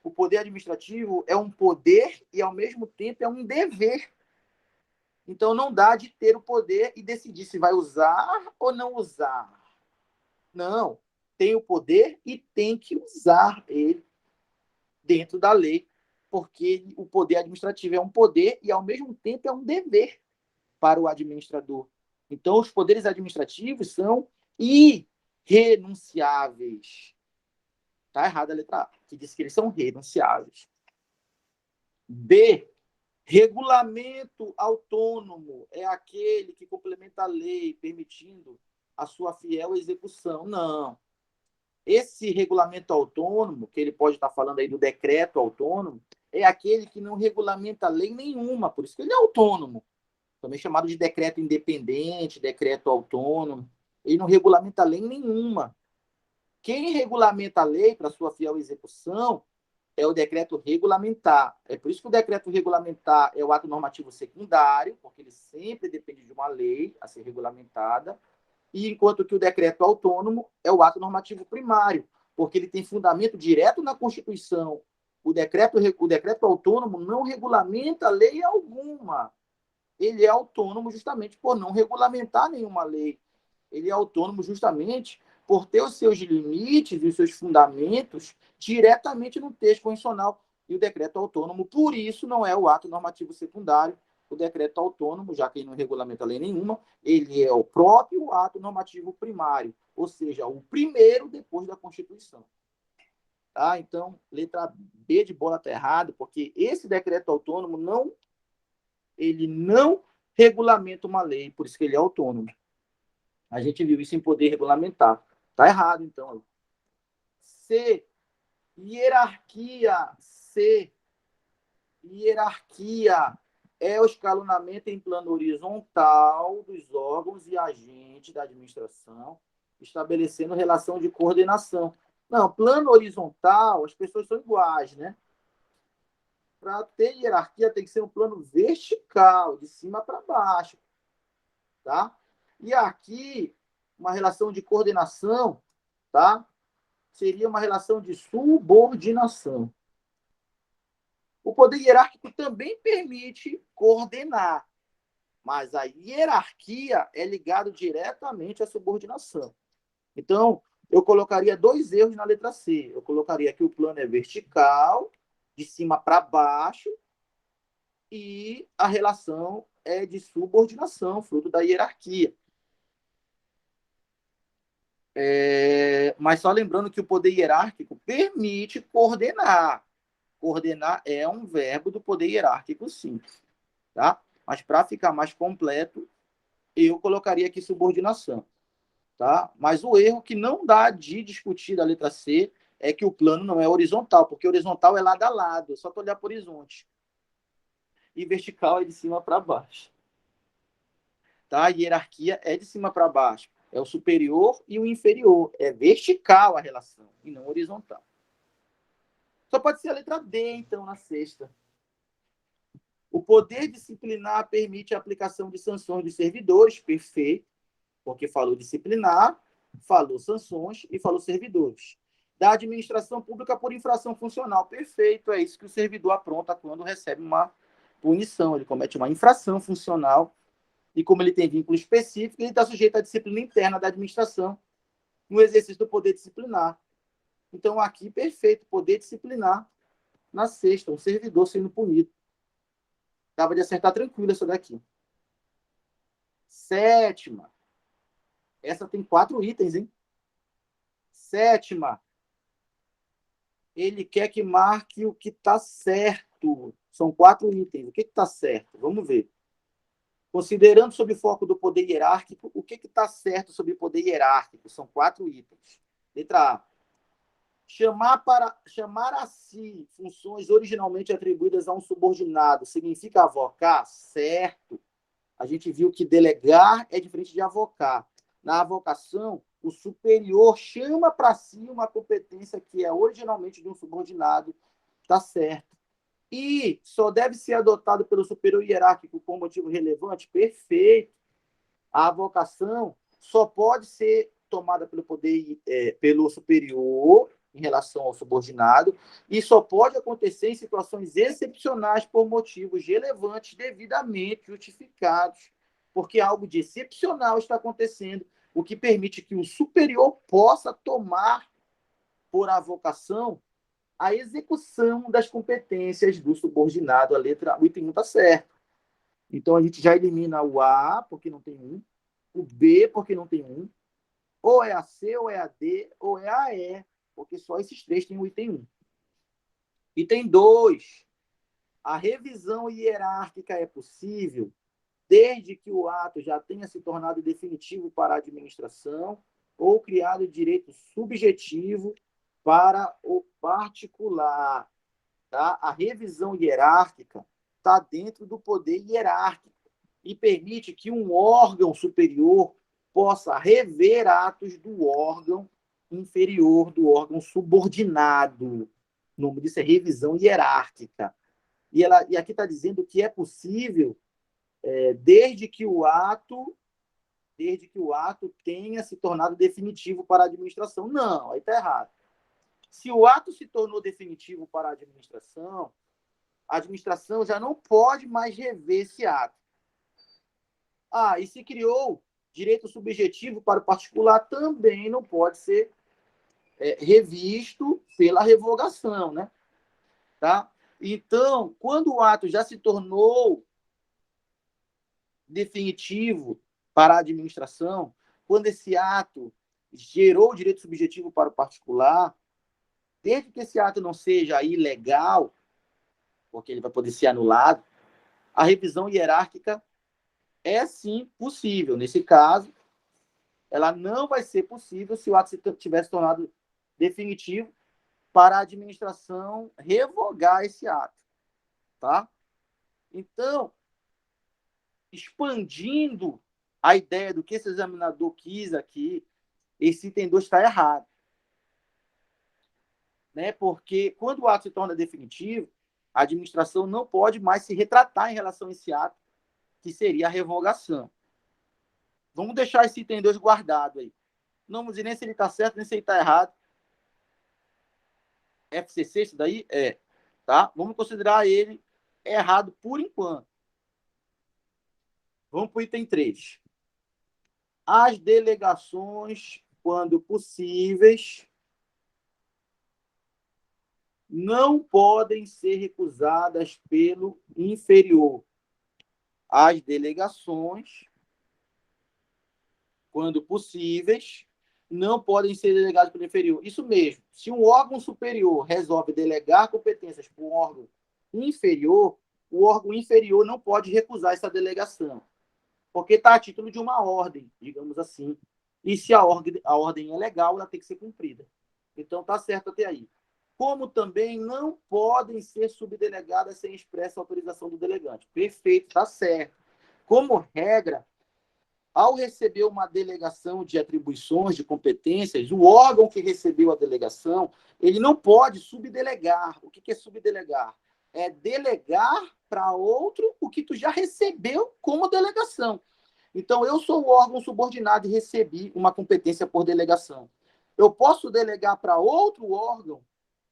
O poder administrativo é um poder e, ao mesmo tempo, é um dever. Então, não dá de ter o poder e decidir se vai usar ou não usar. Não. Tem o poder e tem que usar ele dentro da lei, porque o poder administrativo é um poder e, ao mesmo tempo, é um dever para o administrador. Então, os poderes administrativos são irrenunciáveis. Está errada a letra A, que diz que eles são renunciáveis. B. Regulamento autônomo é aquele que complementa a lei, permitindo a sua fiel execução. Não. Esse regulamento autônomo, que ele pode estar falando aí do decreto autônomo, é aquele que não regulamenta lei nenhuma, por isso que ele é autônomo. Também chamado de decreto independente, decreto autônomo. Ele não regulamenta lei nenhuma. Quem regulamenta a lei para sua fiel execução é o decreto regulamentar. É por isso que o decreto regulamentar é o ato normativo secundário, porque ele sempre depende de uma lei a ser regulamentada, e enquanto que o decreto autônomo é o ato normativo primário, porque ele tem fundamento direto na Constituição. O decreto autônomo não regulamenta lei alguma. Ele é autônomo justamente por não regulamentar nenhuma lei. Ele é autônomo justamente por ter os seus limites e os seus fundamentos diretamente no texto constitucional. E o decreto autônomo, por isso, não é o ato normativo secundário. O decreto autônomo, já que ele não regulamenta lei nenhuma, ele é o próprio ato normativo primário, ou seja, o primeiro depois da Constituição. Tá? Então, letra B de bola está errado, porque esse decreto autônomo ele não regulamenta uma lei, por isso que ele é autônomo. A gente viu isso em poder regulamentar. Está errado, então. C. Hierarquia. C. Hierarquia é o escalonamento em plano horizontal dos órgãos e agentes da administração, estabelecendo relação de coordenação. Não, plano horizontal, as pessoas são iguais, né? Para ter hierarquia, tem que ser um plano vertical, de cima para baixo. Tá? E aqui, uma relação de coordenação, tá? Seria uma relação de subordinação. O poder hierárquico também permite coordenar, mas a hierarquia é ligada diretamente à subordinação. Então, eu colocaria 2 erros na letra C. Eu colocaria que o plano é vertical, de cima para baixo, e a relação é de subordinação, fruto da hierarquia. Mas só lembrando que o poder hierárquico permite coordenar. Coordenar é um verbo do poder hierárquico, sim. Tá? Mas para ficar mais completo, eu colocaria aqui subordinação. Tá? Mas o erro que não dá de discutir da letra C é que o plano não é horizontal, porque horizontal é lado a lado, é só tu olhar para o horizonte. E vertical é de cima para baixo. Tá? A hierarquia é de cima para baixo. É o superior e o inferior. É vertical a relação, e não horizontal. Só pode ser a letra D, então, na sexta. O poder disciplinar permite a aplicação de sanções dos servidores, perfeito, porque falou disciplinar, falou sanções e falou servidores. da administração pública por infração funcional. Perfeito, é isso que o servidor apronta quando recebe uma punição. Ele comete uma infração funcional e, como ele tem vínculo específico, ele está sujeito à disciplina interna da administração no exercício do poder disciplinar. Então, aqui, perfeito, poder disciplinar na sexta, um servidor sendo punido. Dava de acertar tranquilo essa daqui. Sétima. Essa tem 4 itens, hein? Sétima. Ele quer que marque o que está certo. São 4 itens. O que está certo? Vamos ver. Considerando sob foco do poder hierárquico, o que está certo sobre poder hierárquico? São 4 itens. Letra A. Chamar a si funções originalmente atribuídas a um subordinado significa avocar? Certo. A gente viu que delegar é diferente de avocar. Na avocação, o superior chama para si uma competência que é originalmente de um subordinado, tá certo. E só deve ser adotado pelo superior hierárquico com motivo relevante? Perfeito. A avocação só pode ser tomada pelo poder, pelo superior em relação ao subordinado, e só pode acontecer em situações excepcionais por motivos relevantes devidamente justificados, porque algo de excepcional está acontecendo, o que permite que o superior possa tomar por avocação a execução das competências do subordinado. O item 1 está certo. Então, a gente já elimina o A, porque não tem 1, o B, porque não tem 1, ou é a C, ou é a D, ou é a E, porque só esses 3 têm o item 1. Item 2. A revisão hierárquica é possível desde que o ato já tenha se tornado definitivo para a administração ou criado direito subjetivo para o particular. Tá? A revisão hierárquica está dentro do poder hierárquico e permite que um órgão superior possa rever atos do órgão inferior, do órgão subordinado. O nome disso é revisão hierárquica. E aqui está dizendo que é possível desde que o ato tenha se tornado definitivo para a administração. Não, aí está errado. Se o ato se tornou definitivo para a administração já não pode mais rever esse ato. E se criou direito subjetivo para o particular, também não pode ser revisto pela revogação, né? Tá? Então, quando o ato já se tornou definitivo para a administração, quando esse ato gerou direito subjetivo para o particular, desde que esse ato não seja ilegal, porque ele vai poder ser anulado, a revisão hierárquica é sim possível. Nesse caso, ela não vai ser possível se o ato tivesse tornado definitivo para a administração revogar esse ato. Tá? Então, expandindo a ideia do que esse examinador quis aqui, esse item 2 está errado. Né? Porque quando o ato se torna definitivo, a administração não pode mais se retratar em relação a esse ato, que seria a revogação. Vamos deixar esse item 2 guardado aí. Não vamos dizer nem se ele está certo, nem se ele está errado. FCC, isso daí? Tá? Vamos considerar ele errado por enquanto. Vamos para o item 3. As delegações, quando possíveis, não podem ser recusadas pelo inferior. As delegações, quando possíveis, não podem ser delegadas pelo inferior. Isso mesmo. Se um órgão superior resolve delegar competências para um órgão inferior, o órgão inferior não pode recusar essa delegação, porque está a título de uma ordem, digamos assim. E se a ordem é legal, ela tem que ser cumprida. Então, está certo até aí. Como também não podem ser subdelegadas sem expressa autorização do delegante. Perfeito, está certo. Como regra, ao receber uma delegação de atribuições, de competências, o órgão que recebeu a delegação, ele não pode subdelegar. O que é subdelegar? É delegar para outro o que tu já recebeu como delegação. Então, eu sou o órgão subordinado e recebi uma competência por delegação. Eu posso delegar para outro órgão?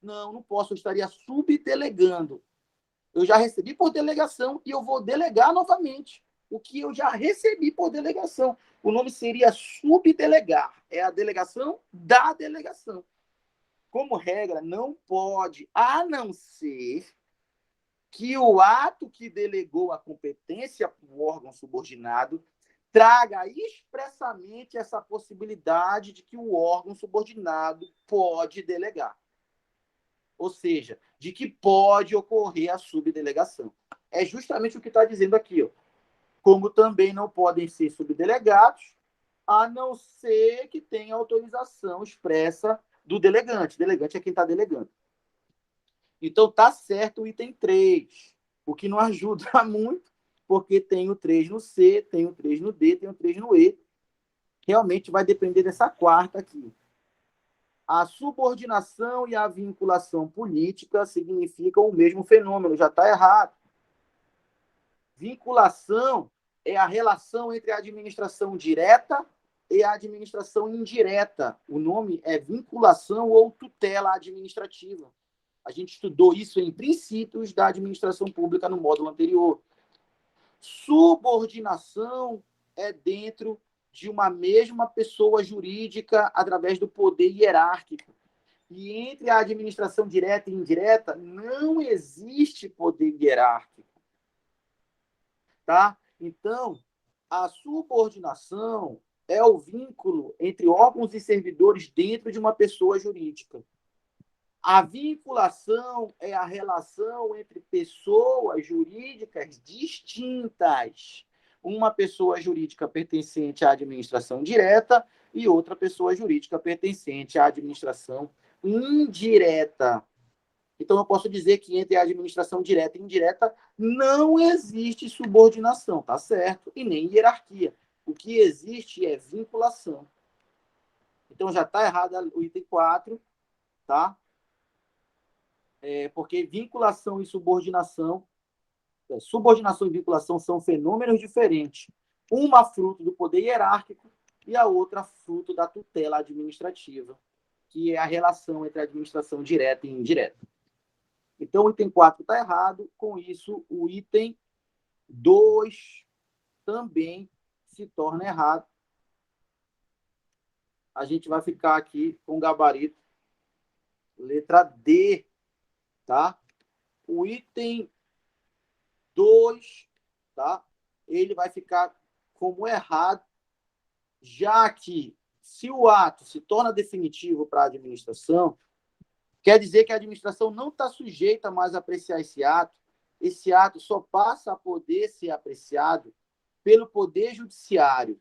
Não, não posso, eu estaria subdelegando. Eu já recebi por delegação e eu vou delegar novamente o que eu já recebi por delegação. O nome seria subdelegar. É a delegação da delegação. Como regra, não pode, a não ser que o ato que delegou a competência para o órgão subordinado traga expressamente essa possibilidade de que o órgão subordinado pode delegar. Ou seja, de que pode ocorrer a subdelegação. É justamente o que está dizendo aqui. Ó. Como também não podem ser subdelegados, a não ser que tenha autorização expressa do delegante. O delegante é quem está delegando. Então, está certo o item 3, o que não ajuda muito, porque tem o 3 no C, tem o 3 no D, tem o 3 no E. Realmente vai depender dessa quarta aqui. A subordinação e a vinculação política significam o mesmo fenômeno, já está errado. Vinculação é a relação entre a administração direta e a administração indireta. O nome é vinculação ou tutela administrativa. A gente estudou isso em princípios da administração pública no módulo anterior. Subordinação é dentro de uma mesma pessoa jurídica através do poder hierárquico. E entre a administração direta e indireta não existe poder hierárquico. Tá? Então, a subordinação é o vínculo entre órgãos e servidores dentro de uma pessoa jurídica. A vinculação é a relação entre pessoas jurídicas distintas. Uma pessoa jurídica pertencente à administração direta e outra pessoa jurídica pertencente à administração indireta. Então, eu posso dizer que entre a administração direta e indireta não existe subordinação, tá certo? E nem hierarquia. O que existe é vinculação. Então, já está errado o item 4, tá? Porque vinculação e subordinação e vinculação são fenômenos diferentes. Uma fruto do poder hierárquico e a outra fruto da tutela administrativa, que é a relação entre a administração direta e indireta. Então, o item 4 está errado. Com isso, o item 2 também se torna errado. A gente vai ficar aqui com o gabarito letra D, tá? O item 2, tá? Ele vai ficar como errado, já que se o ato se torna definitivo para a administração, quer dizer que a administração não está sujeita mais a apreciar esse ato só passa a poder ser apreciado pelo Poder Judiciário.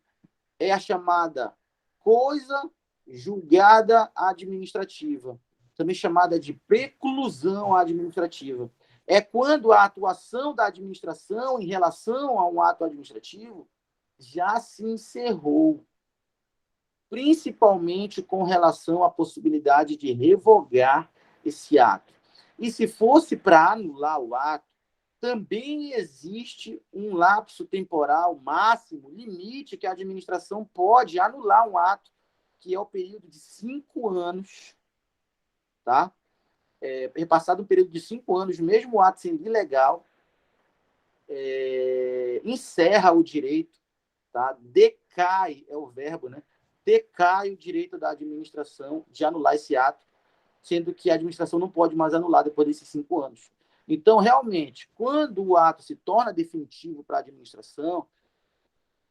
É a chamada coisa julgada administrativa, também chamada de preclusão administrativa. É quando a atuação da administração em relação a um ato administrativo já se encerrou, principalmente com relação à possibilidade de revogar esse ato. E se fosse para anular o ato, também existe um lapso temporal máximo, limite, que a administração pode anular um ato, que é o período de 5 anos, tá? Repassado um período de 5 anos, mesmo o ato sendo ilegal, encerra o direito, tá? Decai, é o verbo, né? Decai o direito da administração de anular esse ato, sendo que a administração não pode mais anular depois desses 5 anos. Então, realmente, quando o ato se torna definitivo para a administração,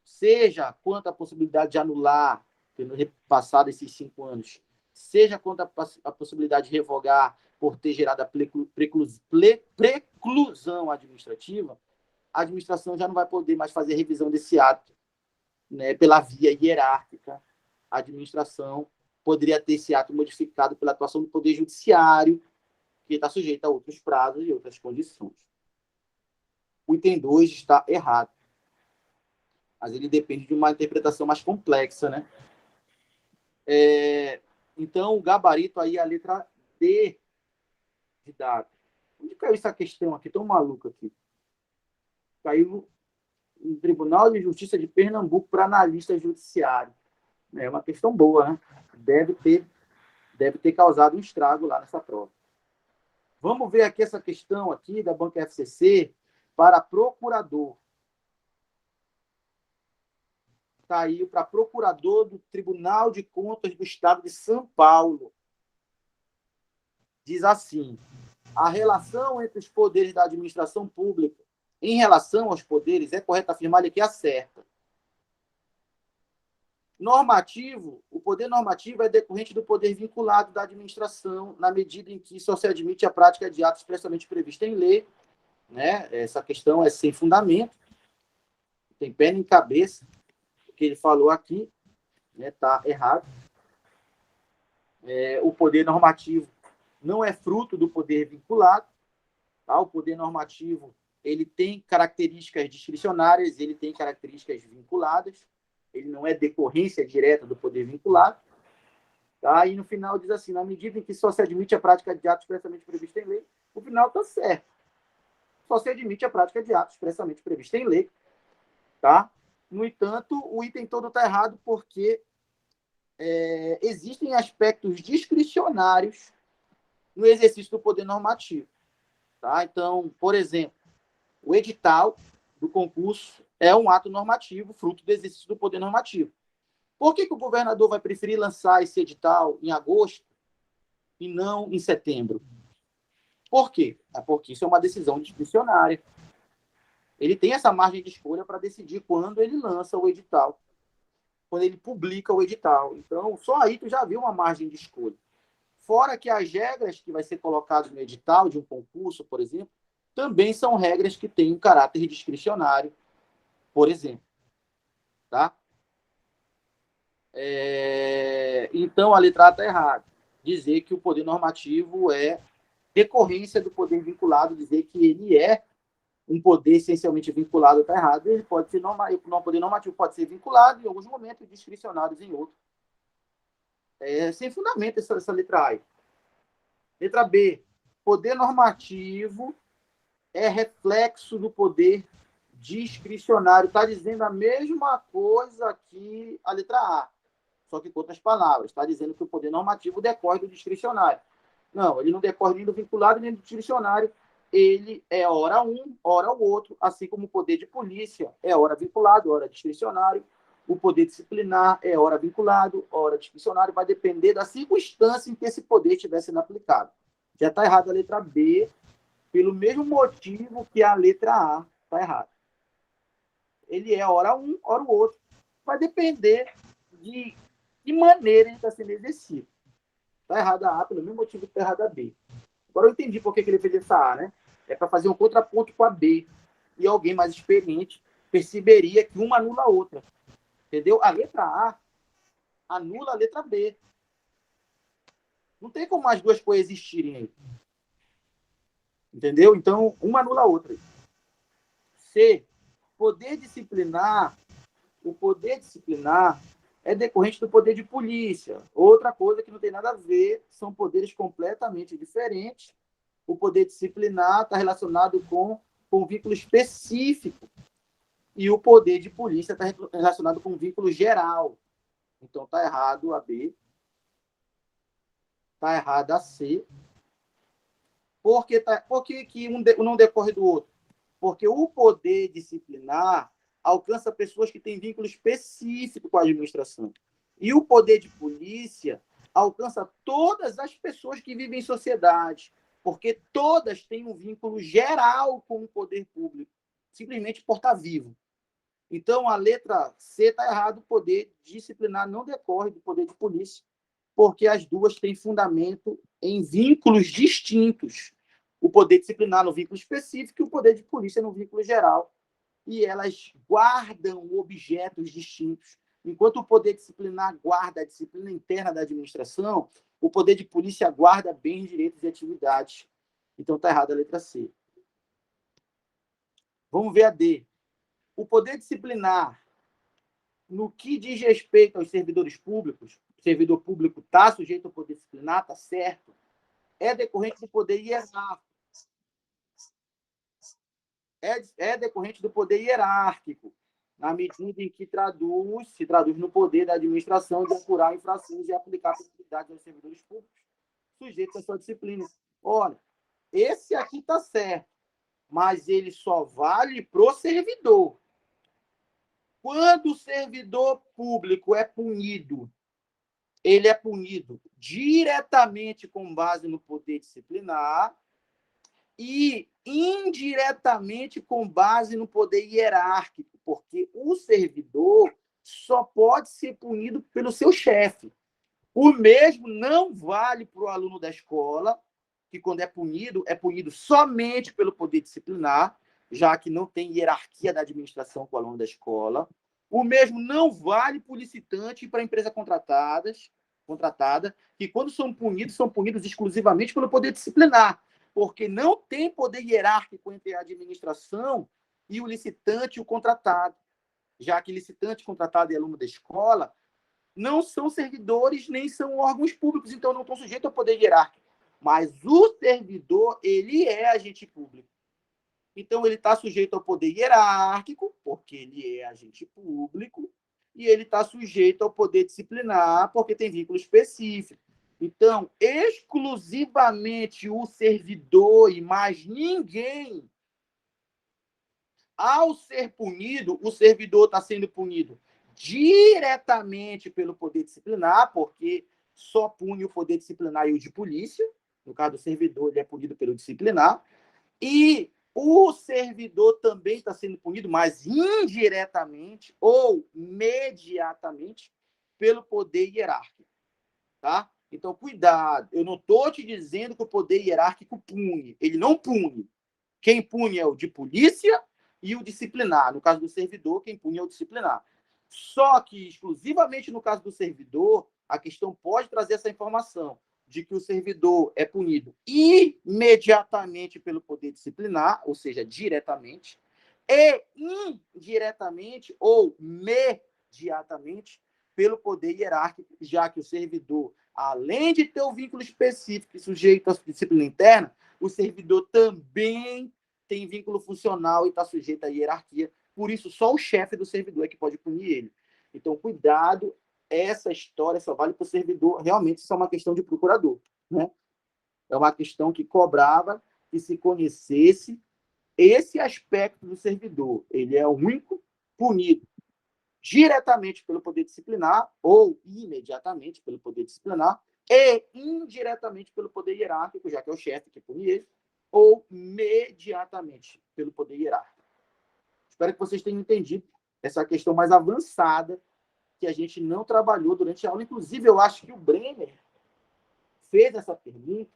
seja quanto à possibilidade de anular, tendo passado esses 5 anos, seja quanto à possibilidade de revogar por ter gerado a preclusão administrativa, a administração já não vai poder mais fazer revisão desse ato, né, pela via hierárquica. A administração poderia ter esse ato modificado pela atuação do Poder Judiciário, que está sujeito a outros prazos e outras condições. O item 2 está errado. Mas ele depende de uma interpretação mais complexa, né? Então, o gabarito aí é a letra D de dado. Onde caiu essa questão aqui? Tão maluca aqui. Caiu no Tribunal de Justiça de Pernambuco para analista judiciário. É uma questão boa, né? Deve ter deve ter causado um estrago lá nessa prova. Vamos ver aqui essa questão aqui da banca FCC para procurador. Está aí para procurador do Tribunal de Contas do Estado de São Paulo. Diz assim: a relação entre os poderes da administração pública em relação aos poderes, é correto afirmar que é certa. Normativo, o poder normativo é decorrente do poder vinculado da administração, na medida em que só se admite a prática de atos expressamente previstos em lei, né? Essa questão é sem fundamento, tem pé nem cabeça, o que ele falou aqui, né? Tá errado. O poder normativo não é fruto do poder vinculado, tá? O poder normativo ele tem características discricionárias, ele tem características vinculadas, ele não é decorrência direta do poder vinculado. Tá? E no final diz assim: na medida em que só se admite a prática de atos expressamente previstos em lei, o final está certo. Só se admite a prática de atos expressamente previstos em lei. Tá? No entanto, o item todo está errado porque existem aspectos discricionários no exercício do poder normativo. Tá? Então, por exemplo, o edital do concurso é um ato normativo, fruto do exercício do poder normativo. Por que o governador vai preferir lançar esse edital em agosto e não em setembro? Por quê? Porque isso é uma decisão discricionária. Ele tem essa margem de escolha para decidir quando ele lança o edital, quando ele publica o edital. Então, só aí tu já viu uma margem de escolha. Fora que as regras que vai ser colocadas no edital de um concurso, por exemplo, também são regras que têm um caráter discricionário, por exemplo. Tá? Então, a letra A está errada. Dizer que o poder normativo é decorrência do poder vinculado, dizer que ele é um poder essencialmente vinculado está errado. Ele pode ser o poder normativo pode ser vinculado em alguns momentos, discricionários em outros. Sem fundamento essa letra A. Letra B. Poder normativo é reflexo do poder discricionário. Está dizendo a mesma coisa que a letra A, só que com outras palavras. Está dizendo que o poder normativo decorre do discricionário. Não, ele não decorre nem do vinculado nem do discricionário. Ele é hora um, hora o outro, assim como o poder de polícia é hora vinculado, hora discricionário. O poder disciplinar é hora vinculado, hora discricionário. Vai depender da circunstância em que esse poder estiver sendo aplicado. Já está errado a letra B, pelo mesmo motivo que a letra A está errada. Ele é hora um, hora o outro. Vai depender de que maneira ele está sendo exercido. Está errada a A, pelo mesmo motivo que está errada a B. Agora eu entendi por que ele fez essa A, né? É para fazer um contraponto com a B. E alguém mais experiente perceberia que uma anula a outra. Entendeu? A letra A anula a letra B. Não tem como as duas coexistirem aí. Entendeu? Então, uma anula a outra. C. Poder disciplinar. O poder disciplinar é decorrente do poder de polícia. Outra coisa que não tem nada a ver, são poderes completamente diferentes. O poder disciplinar está relacionado com um vínculo específico e o poder de polícia está relacionado com um vínculo geral. Então, está errado a B, está errado a C. Por que um não decorre do outro? Porque o poder disciplinar alcança pessoas que têm vínculo específico com a administração. E o poder de polícia alcança todas as pessoas que vivem em sociedade, porque todas têm um vínculo geral com o poder público, simplesmente por estar vivo. Então, a letra C está errada, o poder disciplinar não decorre do poder de polícia, porque as duas têm fundamento em vínculos distintos. O poder disciplinar no vínculo específico e o poder de polícia no vínculo geral. E elas guardam objetos distintos. Enquanto o poder disciplinar guarda a disciplina interna da administração, o poder de polícia guarda bens, direitos e atividades. Então, está errada a letra C. Vamos ver a D. O poder disciplinar, no que diz respeito aos servidores públicos, o servidor público está sujeito ao poder disciplinar, está certo, é decorrente do poder hierárquico. É decorrente do poder hierárquico. na medida em que se traduz no poder da administração de apurar infrações e aplicar penalidades aos servidores públicos sujeitos à sua disciplina. Olha, esse aqui está certo, mas ele só vale para o servidor. Quando o servidor público é punido, ele é punido diretamente com base no poder disciplinar e indiretamente com base no poder hierárquico, porque o servidor só pode ser punido pelo seu chefe. O mesmo não vale para o aluno da escola, que quando é punido somente pelo poder disciplinar, já que não tem hierarquia da administração com o aluno da escola. O mesmo não vale para o licitante e para a empresa contratada, que quando são punidos exclusivamente pelo poder disciplinar, porque não tem poder hierárquico entre a administração e o licitante e o contratado, já que licitante, contratado e aluno da escola não são servidores nem são órgãos públicos, então não estão sujeitos ao poder hierárquico. Mas o servidor, ele é agente público. Então, ele está sujeito ao poder hierárquico, porque ele é agente público, e ele está sujeito ao poder disciplinar, porque tem vínculo específico. Então, exclusivamente o servidor e mais ninguém, ao ser punido, o servidor está sendo punido diretamente pelo poder disciplinar, porque só pune o poder disciplinar e o de polícia. No caso do servidor, ele é punido pelo disciplinar. E o servidor também está sendo punido, mas indiretamente ou mediatamente pelo poder hierárquico. Tá? Então, cuidado. Eu não estou te dizendo que o poder hierárquico pune. Ele não pune. Quem pune é o de polícia e o disciplinar. No caso do servidor, quem pune é o disciplinar. Só que, exclusivamente no caso do servidor, a questão pode trazer essa informação de que o servidor é punido imediatamente pelo poder disciplinar, ou seja, diretamente, e indiretamente ou mediatamente pelo poder hierárquico, já que o servidor, além de ter o vínculo específico e sujeito à disciplina interna, o servidor também tem vínculo funcional e está sujeito à hierarquia. Por isso, só o chefe do servidor é que pode punir ele. Então, cuidado, essa história só vale para o servidor. Realmente, isso é uma questão de procurador. Né? É uma questão que cobrava que se conhecesse esse aspecto do servidor. Ele é o único punido diretamente pelo poder disciplinar ou imediatamente pelo poder disciplinar e indiretamente pelo poder hierárquico, já que é o chefe que pune ele, ou mediatamente pelo poder hierárquico. Espero que vocês tenham entendido essa questão mais avançada que a gente não trabalhou durante a aula. Inclusive, eu acho que o Brenner fez essa pergunta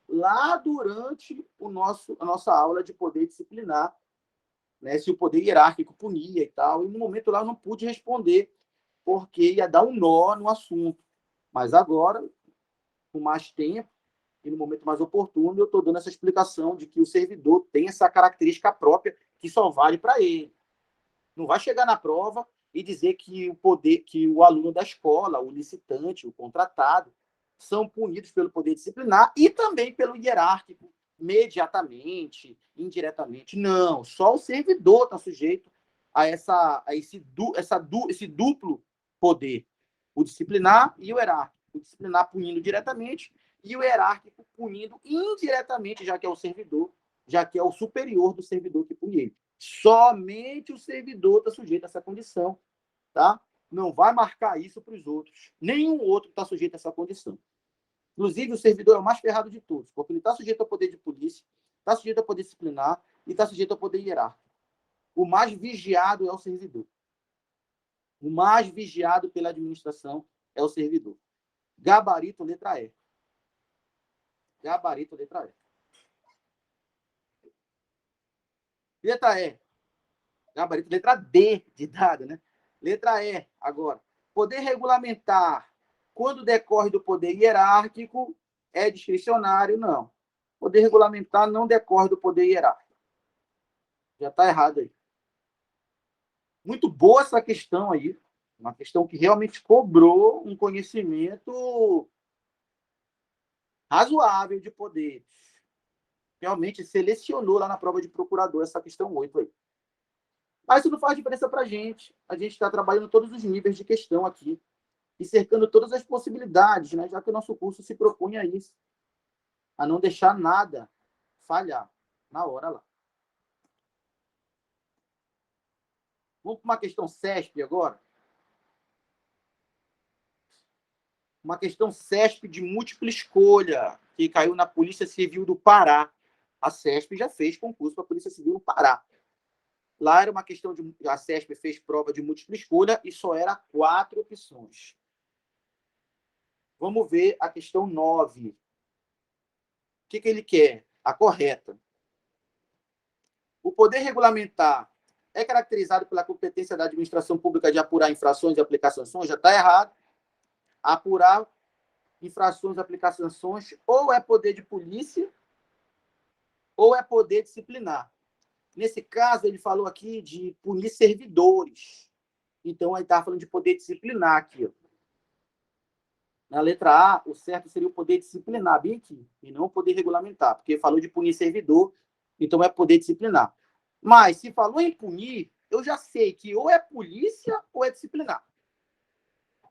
lá durante a nossa aula de poder disciplinar, né, se o poder hierárquico punia e tal. E no momento lá eu não pude responder, porque ia dar um nó no assunto. Mas agora, com mais tempo e no momento mais oportuno, eu estou dando essa explicação de que o servidor tem essa característica própria que só vale para ele. Não vai chegar na prova e dizer que o aluno da escola, o licitante, o contratado, são punidos pelo poder disciplinar e também pelo hierárquico, imediatamente, indiretamente. Não, só o servidor está sujeito a esse duplo poder, o disciplinar e o hierárquico. O disciplinar punindo diretamente e o hierárquico punindo indiretamente, já que é o servidor, já que é o superior do servidor que pune ele. Somente o servidor está sujeito a essa condição, tá? Não vai marcar isso para os outros. Nenhum outro está sujeito a essa condição. Inclusive, o servidor é o mais ferrado de todos, porque ele está sujeito ao poder de polícia, está sujeito ao poder disciplinar e está sujeito ao poder hierárquico. O mais vigiado é o servidor. O mais vigiado pela administração é o servidor. Gabarito, letra E. Gabarito, letra E. Letra E. Gabarito, letra D de dado, né? Letra E, agora. Poder regulamentar, quando decorre do poder hierárquico, é discricionário? Não. Poder regulamentar não decorre do poder hierárquico. Já está errado aí. Muito boa essa questão aí. Uma questão que realmente cobrou um conhecimento razoável de poderes. Realmente selecionou lá na prova de procurador essa questão 8 aí. Mas isso não faz diferença para a gente. A gente está trabalhando todos os níveis de questão aqui e cercando todas as possibilidades, né? Já que o nosso curso se propõe a isso, a não deixar nada falhar na hora lá. Vamos para uma questão CESP agora. Uma questão CESP de múltipla escolha, que caiu na Polícia Civil do Pará. A CESP já fez concurso para a Polícia Civil do Pará. Lá era uma questão de... A CESP fez prova de múltipla escolha e só era 4 opções. Vamos ver a questão 9. O que ele quer? A correta. O poder regulamentar é caracterizado pela competência da administração pública de apurar infrações e aplicar sanções? Já está errado. Apurar infrações e aplicar sanções ou é poder de polícia ou é poder disciplinar. Nesse caso, ele falou aqui de punir servidores. Então, ele está falando de poder disciplinar aqui. Ó. Na letra A, o certo seria o poder disciplinar, bem aqui, e não o poder regulamentar, porque falou de punir servidor, então é poder disciplinar. Mas, se falou em punir, eu já sei que ou é polícia ou é disciplinar.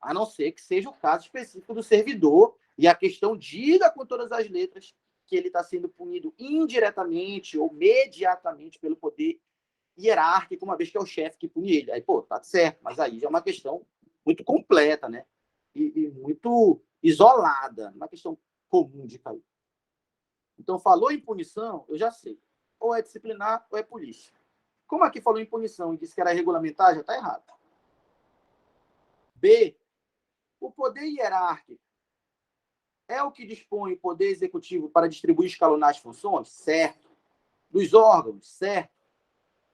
A não ser que seja o caso específico do servidor, e a questão diga com todas as letras que ele está sendo punido indiretamente ou mediatamente pelo poder hierárquico, uma vez que é o chefe que pune ele. Aí, pô, tá certo, mas aí já é uma questão muito completa, né? E muito isolada, uma questão comum de cair. Então, falou em punição, eu já sei. Ou é disciplinar ou é polícia. Como aqui falou em punição e disse que era regulamentar, já está errado. B, o poder hierárquico é o que dispõe o poder executivo para distribuir e escalonar as funções? Certo. Dos órgãos? Certo.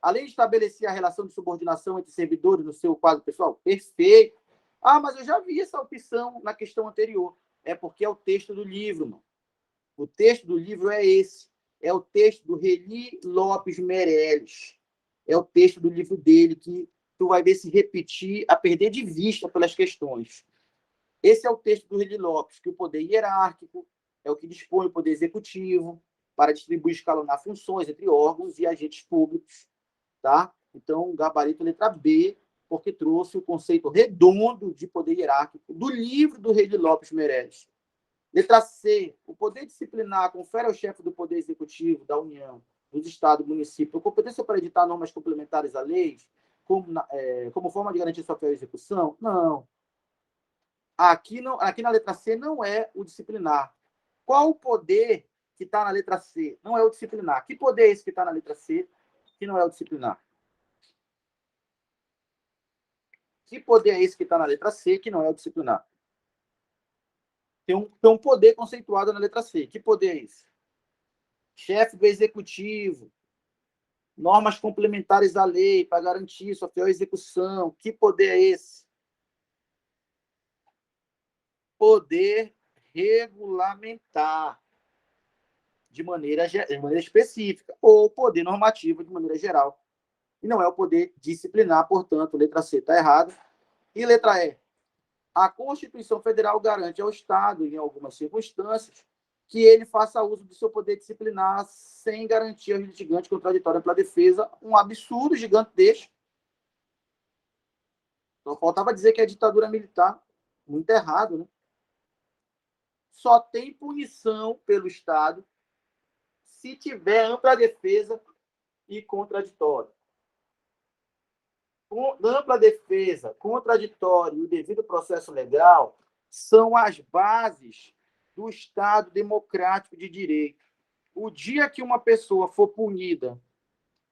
Além de estabelecer a relação de subordinação entre servidores no seu quadro pessoal? Perfeito. Ah, mas eu já vi essa opção na questão anterior. É porque é o texto do livro, mano. O texto do livro é esse. É o texto do Reli Lopes Meirelles. É o texto do livro dele que tu vai ver se repetir, a perder de vista pelas questões. Esse é o texto do Reli Lopes, que o poder hierárquico é o que dispõe o poder executivo para distribuir e escalonar funções entre órgãos e agentes públicos. Tá? Então, gabarito letra B, porque trouxe o conceito redondo de poder hierárquico do livro do Reli Lopes Meirelles. Letra C, o poder disciplinar confere ao chefe do Poder Executivo da União, dos Estados e municípios, a competência para editar normas complementares à lei, como forma de garantir sua fiel execução? Não. Aqui na letra C não é o disciplinar. Qual o poder que está na letra C? Não é o disciplinar. Que poder é esse que está na letra C que não é o disciplinar? Que poder é esse que está na letra C que não é o disciplinar? Tem um poder conceituado na letra C. Que poder é esse? Chefe do executivo, normas complementares à lei para garantir sua fiel execução. Que poder é esse? Poder regulamentar de maneira específica, ou poder normativo de maneira geral. E não é o poder disciplinar, portanto, letra C está errada. E letra E, a Constituição Federal garante ao Estado, em algumas circunstâncias, que ele faça uso do seu poder disciplinar sem garantia ao litigante contraditória pela defesa, um absurdo gigantesco. Só faltava dizer que é ditadura militar. Muito errado, né? Só tem punição pelo Estado se tiver ampla defesa e contraditório. Ampla defesa, contraditório e o devido processo legal são as bases do Estado democrático de direito. O dia que uma pessoa for punida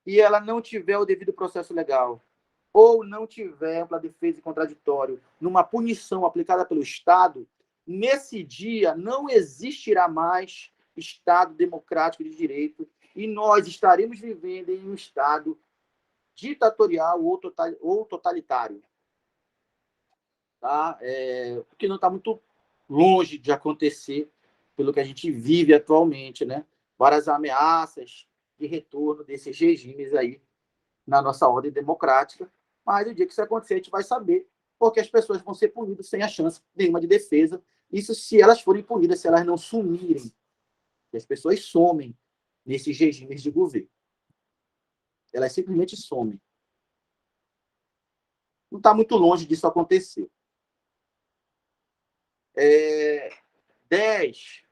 e ela não tiver o devido processo legal ou não tiver ampla defesa e contraditório numa punição aplicada pelo Estado, nesse dia não existirá mais Estado democrático de direito e nós estaremos vivendo em um Estado ditatorial ou totalitário. Tá? O que não está muito longe de acontecer pelo que a gente vive atualmente, né? Várias ameaças de retorno desses regimes aí na nossa ordem democrática, mas o dia que isso acontecer, a gente vai saber, porque as pessoas vão ser punidas sem a chance nenhuma de defesa. Isso se elas forem punidas, se elas não sumirem. As pessoas somem nesses regimes de governo. Elas simplesmente somem. não está muito longe disso acontecer. 10.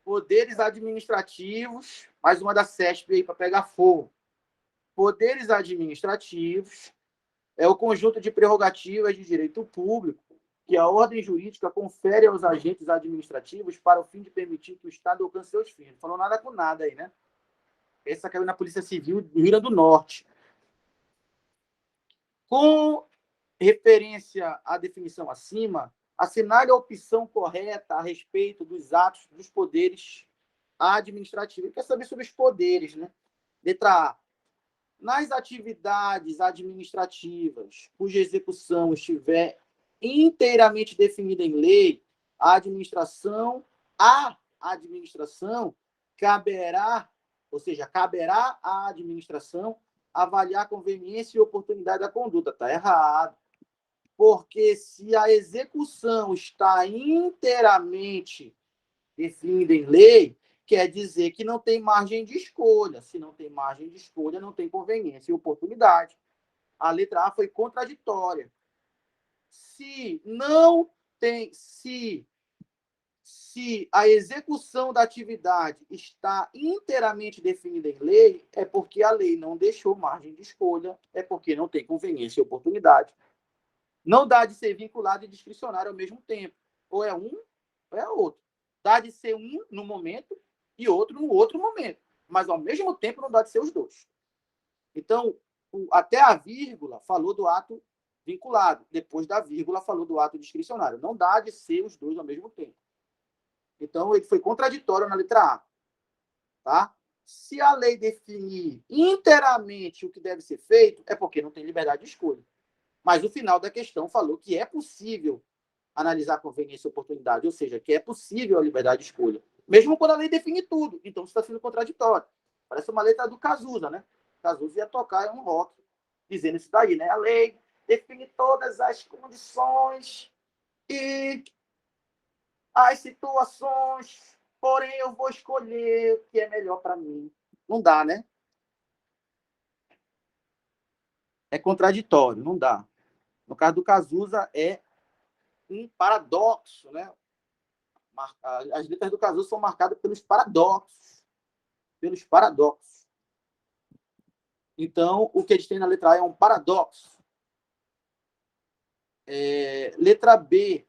Poderes administrativos, mais uma da CESP aí para pegar fogo. Poderes administrativos é o conjunto de prerrogativas de direito público que a ordem jurídica confere aos agentes administrativos para o fim de permitir que o Estado alcance seus fins. Não falou nada com nada aí, né? Essa caiu na Polícia Civil do Rio Grande do Norte. Com referência à definição acima, assinale a opção correta a respeito dos atos dos poderes administrativos. Ele quer saber sobre os poderes, né? Letra A. Nas atividades administrativas cuja execução estiver inteiramente definida em lei, a administração caberá, ou seja, caberá à administração avaliar a conveniência e oportunidade da conduta. Está errado. Porque se a execução está inteiramente definida em lei, quer dizer que não tem margem de escolha. Se não tem margem de escolha, não tem conveniência e oportunidade. A letra A foi contraditória. Se não tem, se a execução da atividade está inteiramente definida em lei, é porque a lei não deixou margem de escolha, é porque não tem conveniência e oportunidade. Não dá de ser vinculado e discricionário ao mesmo tempo. Ou é um, ou é outro. Dá de ser um no momento e outro no outro momento. Mas, ao mesmo tempo, não dá de ser os dois. Então, até a vírgula falou do ato vinculado. Depois da vírgula falou do ato discricionário. Não dá de ser os dois ao mesmo tempo. Então, ele foi contraditório na letra A. Tá? Se a lei definir inteiramente o que deve ser feito, é porque não tem liberdade de escolha. Mas o final da questão falou que é possível analisar a conveniência e oportunidade, ou seja, que é possível a liberdade de escolha, mesmo quando a lei define tudo. Então, isso está sendo contraditório. Parece uma letra do Cazuza, né? Cazuza ia tocar um rock dizendo isso daí, né? A lei define todas as condições e as situações, porém eu vou escolher o que é melhor para mim. Não dá, né? É contraditório, não dá. No caso do Cazuza, é um paradoxo, né? As letras do Cazuza são marcadas pelos paradoxos. Pelos paradoxos. Então, o que eles têm na letra A é um paradoxo. Letra B.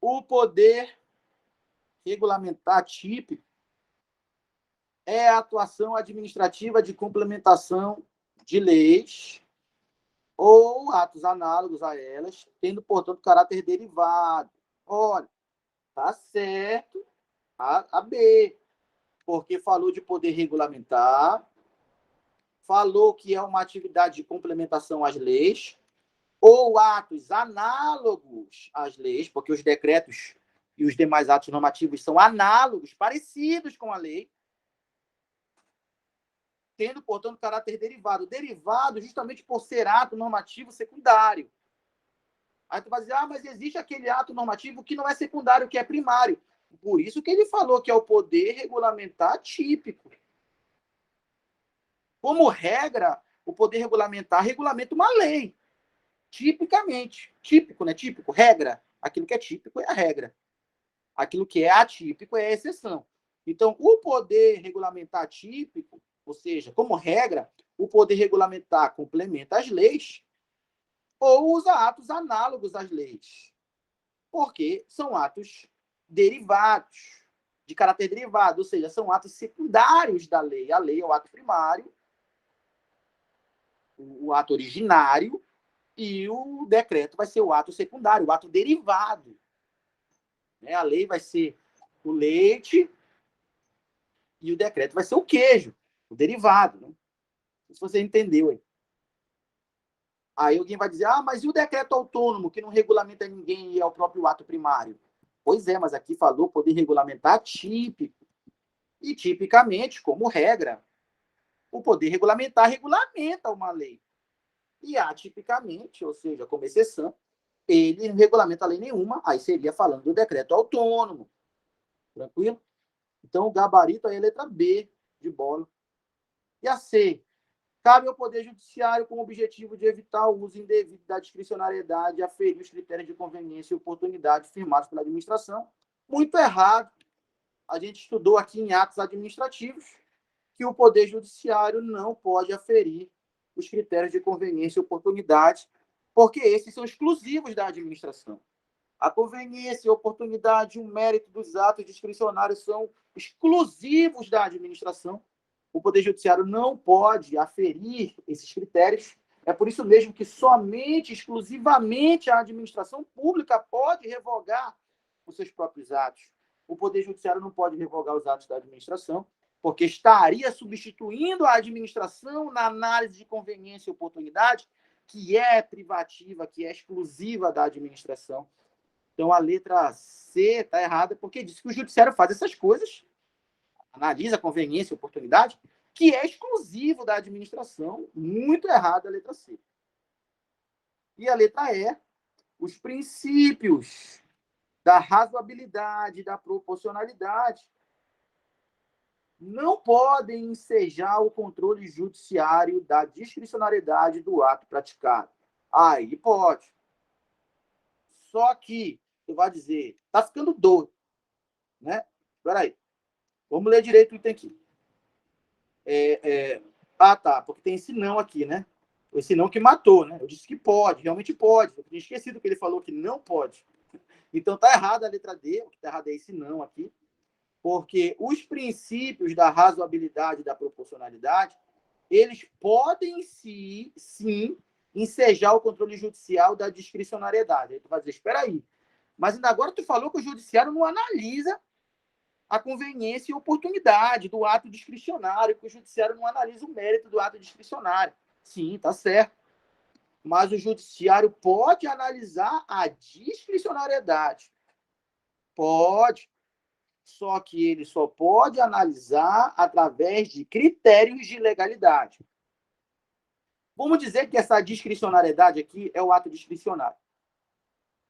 O poder regulamentar típico é a atuação administrativa de complementação de leis ou atos análogos a elas, tendo, portanto, caráter derivado. Olha, tá certo a B, porque falou de poder regulamentar, falou que é uma atividade de complementação às leis, ou atos análogos às leis, porque os decretos e os demais atos normativos são análogos, parecidos com a lei, tendo, portanto, caráter derivado. Derivado justamente por ser ato normativo secundário. Aí tu vai dizer, mas existe aquele ato normativo que não é secundário, que é primário. Por isso que ele falou que é o poder regulamentar típico. Como regra, o poder regulamentar regulamenta uma lei. Tipicamente. Típico, né? Típico, regra. Aquilo que é típico é a regra. Aquilo que é atípico é a exceção. Então, o poder regulamentar típico, ou seja, como regra, o poder regulamentar complementa as leis ou usa atos análogos às leis, porque são atos derivados, de caráter derivado, ou seja, são atos secundários da lei. A lei é o ato primário, o ato originário, e o decreto vai ser o ato secundário, o ato derivado. A lei vai ser o leite e o decreto vai ser o queijo, o derivado. Né? Se você entendeu aí. Aí alguém vai dizer, mas e o decreto autônomo, que não regulamenta ninguém e é o próprio ato primário? Pois é, mas aqui falou poder regulamentar típico. E tipicamente, como regra, o poder regulamentar regulamenta uma lei. E atipicamente, ou seja, como exceção, ele não regulamenta lei nenhuma, aí seria falando do decreto autônomo. Tranquilo? Então, o gabarito aí é a letra B de bola. E a C? Cabe ao Poder Judiciário, com o objetivo de evitar o uso indevido da discricionariedade, aferir os critérios de conveniência e oportunidade firmados pela administração. Muito errado. A gente estudou aqui em atos administrativos que o Poder Judiciário não pode aferir os critérios de conveniência e oportunidade, porque esses são exclusivos da administração. A conveniência, a oportunidade e o mérito dos atos discricionários são exclusivos da administração. O Poder Judiciário não pode aferir esses critérios. É por isso mesmo que somente, exclusivamente, a administração pública pode revogar os seus próprios atos. O Poder Judiciário não pode revogar os atos da administração, porque estaria substituindo a administração na análise de conveniência e oportunidade, que é privativa, que é exclusiva da administração. Então, a letra C está errada, porque diz que o judiciário faz essas coisas, analisa a conveniência e oportunidade, que é exclusivo da administração. Muito errada a letra C. E a letra E, os princípios da razoabilidade e da proporcionalidade não podem ensejar o controle judiciário da discricionariedade do ato praticado. Aí pode. Só que, você vai dizer, está ficando doido, né? Espera aí. Vamos ler direito o que tem aqui. Ah, tá, porque tem esse não aqui, né? Esse não que matou, né? Eu disse que pode, realmente pode. Eu tinha esquecido que ele falou que não pode. Então, está errada a letra D, o que está errado é esse não aqui, porque os princípios da razoabilidade e da proporcionalidade, eles podem, sim, ensejar o controle judicial da discricionariedade. Aí tu vai dizer, espera aí, mas ainda agora tu falou que o judiciário não analisa a conveniência e oportunidade do ato discricionário, que o judiciário não analisa o mérito do ato discricionário. Sim, tá certo. Mas o judiciário pode analisar a discricionariedade. Pode. Só que ele só pode analisar através de critérios de legalidade. Vamos dizer que essa discricionariedade aqui é o ato discricionário.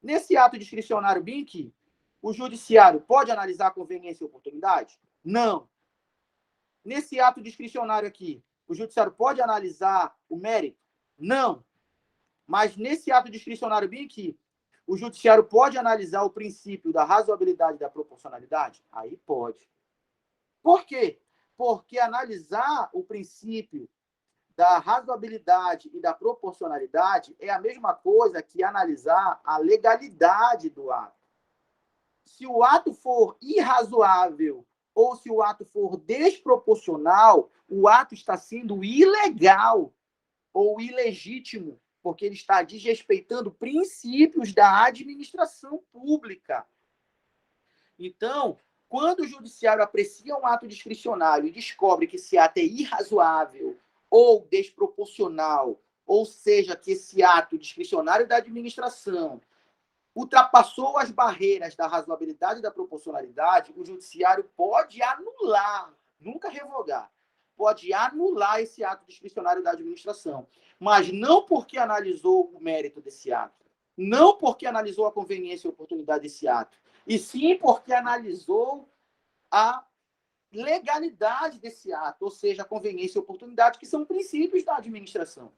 Nesse ato discricionário, bem aqui, o judiciário pode analisar a conveniência e oportunidade? Não. Nesse ato discricionário aqui, o judiciário pode analisar o mérito? Não. Mas nesse ato discricionário bem aqui, o judiciário pode analisar o princípio da razoabilidade e da proporcionalidade? Aí pode. Por quê? Porque analisar o princípio da razoabilidade e da proporcionalidade é a mesma coisa que analisar a legalidade do ato. Se o ato for irrazoável ou se o ato for desproporcional, o ato está sendo ilegal ou ilegítimo, porque ele está desrespeitando princípios da administração pública. Então, quando o judiciário aprecia um ato discricionário e descobre que esse ato é irrazoável ou desproporcional, ou seja, que esse ato discricionário da administração ultrapassou as barreiras da razoabilidade e da proporcionalidade, o judiciário pode anular, nunca revogar, pode anular esse ato discricionário da administração, mas não porque analisou o mérito desse ato, não porque analisou a conveniência e oportunidade desse ato, e sim porque analisou a legalidade desse ato, ou seja, a conveniência e oportunidade, que são princípios da administração.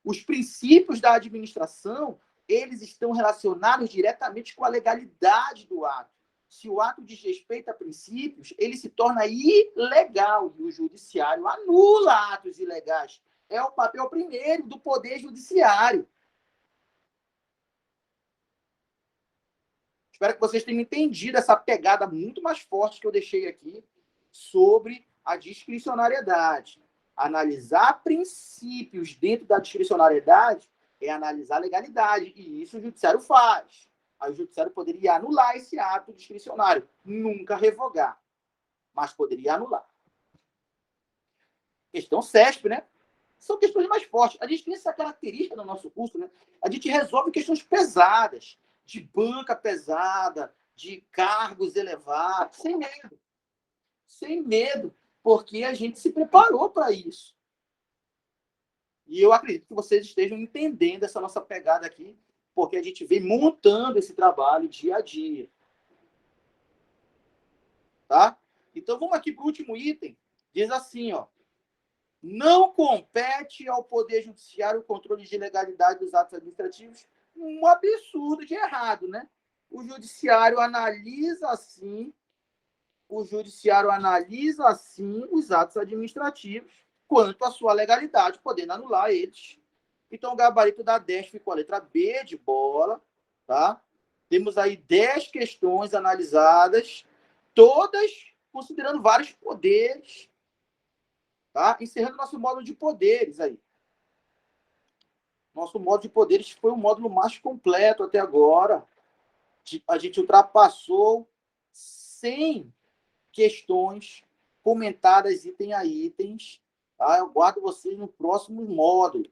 Os princípios da administração, eles estão relacionados diretamente com a legalidade do ato. Se o ato desrespeita princípios, ele se torna ilegal e o judiciário anula atos ilegais. É o papel primeiro do Poder Judiciário. Espero que vocês tenham entendido essa pegada muito mais forte que eu deixei aqui sobre a discricionariedade. Analisar princípios dentro da discricionariedade é analisar a legalidade, e isso o judiciário faz. Aí o judiciário poderia anular esse ato discricionário, nunca revogar, mas poderia anular. Questão CESP, né? São questões mais fortes. A gente tem essa característica no nosso curso, né? A gente resolve questões pesadas, de banca pesada, de cargos elevados, sem medo. Sem medo, porque a gente se preparou para isso. E eu acredito que vocês estejam entendendo essa nossa pegada aqui, porque a gente vem montando esse trabalho dia a dia. Tá? Então, vamos aqui para o último item. Diz assim, ó. Não compete ao Poder Judiciário o controle de legalidade dos atos administrativos. Um absurdo de errado, né? O Judiciário analisa, sim, os atos administrativos quanto à sua legalidade, podendo anular eles. Então, o gabarito da 10 ficou a letra B de bola, tá? Temos aí 10 questões analisadas, todas considerando vários poderes, tá? Encerrando nosso módulo de poderes aí. Nosso módulo de poderes foi o módulo mais completo até agora. A gente ultrapassou 100 questões comentadas item a itens. Tá? Eu guardo vocês no próximo módulo.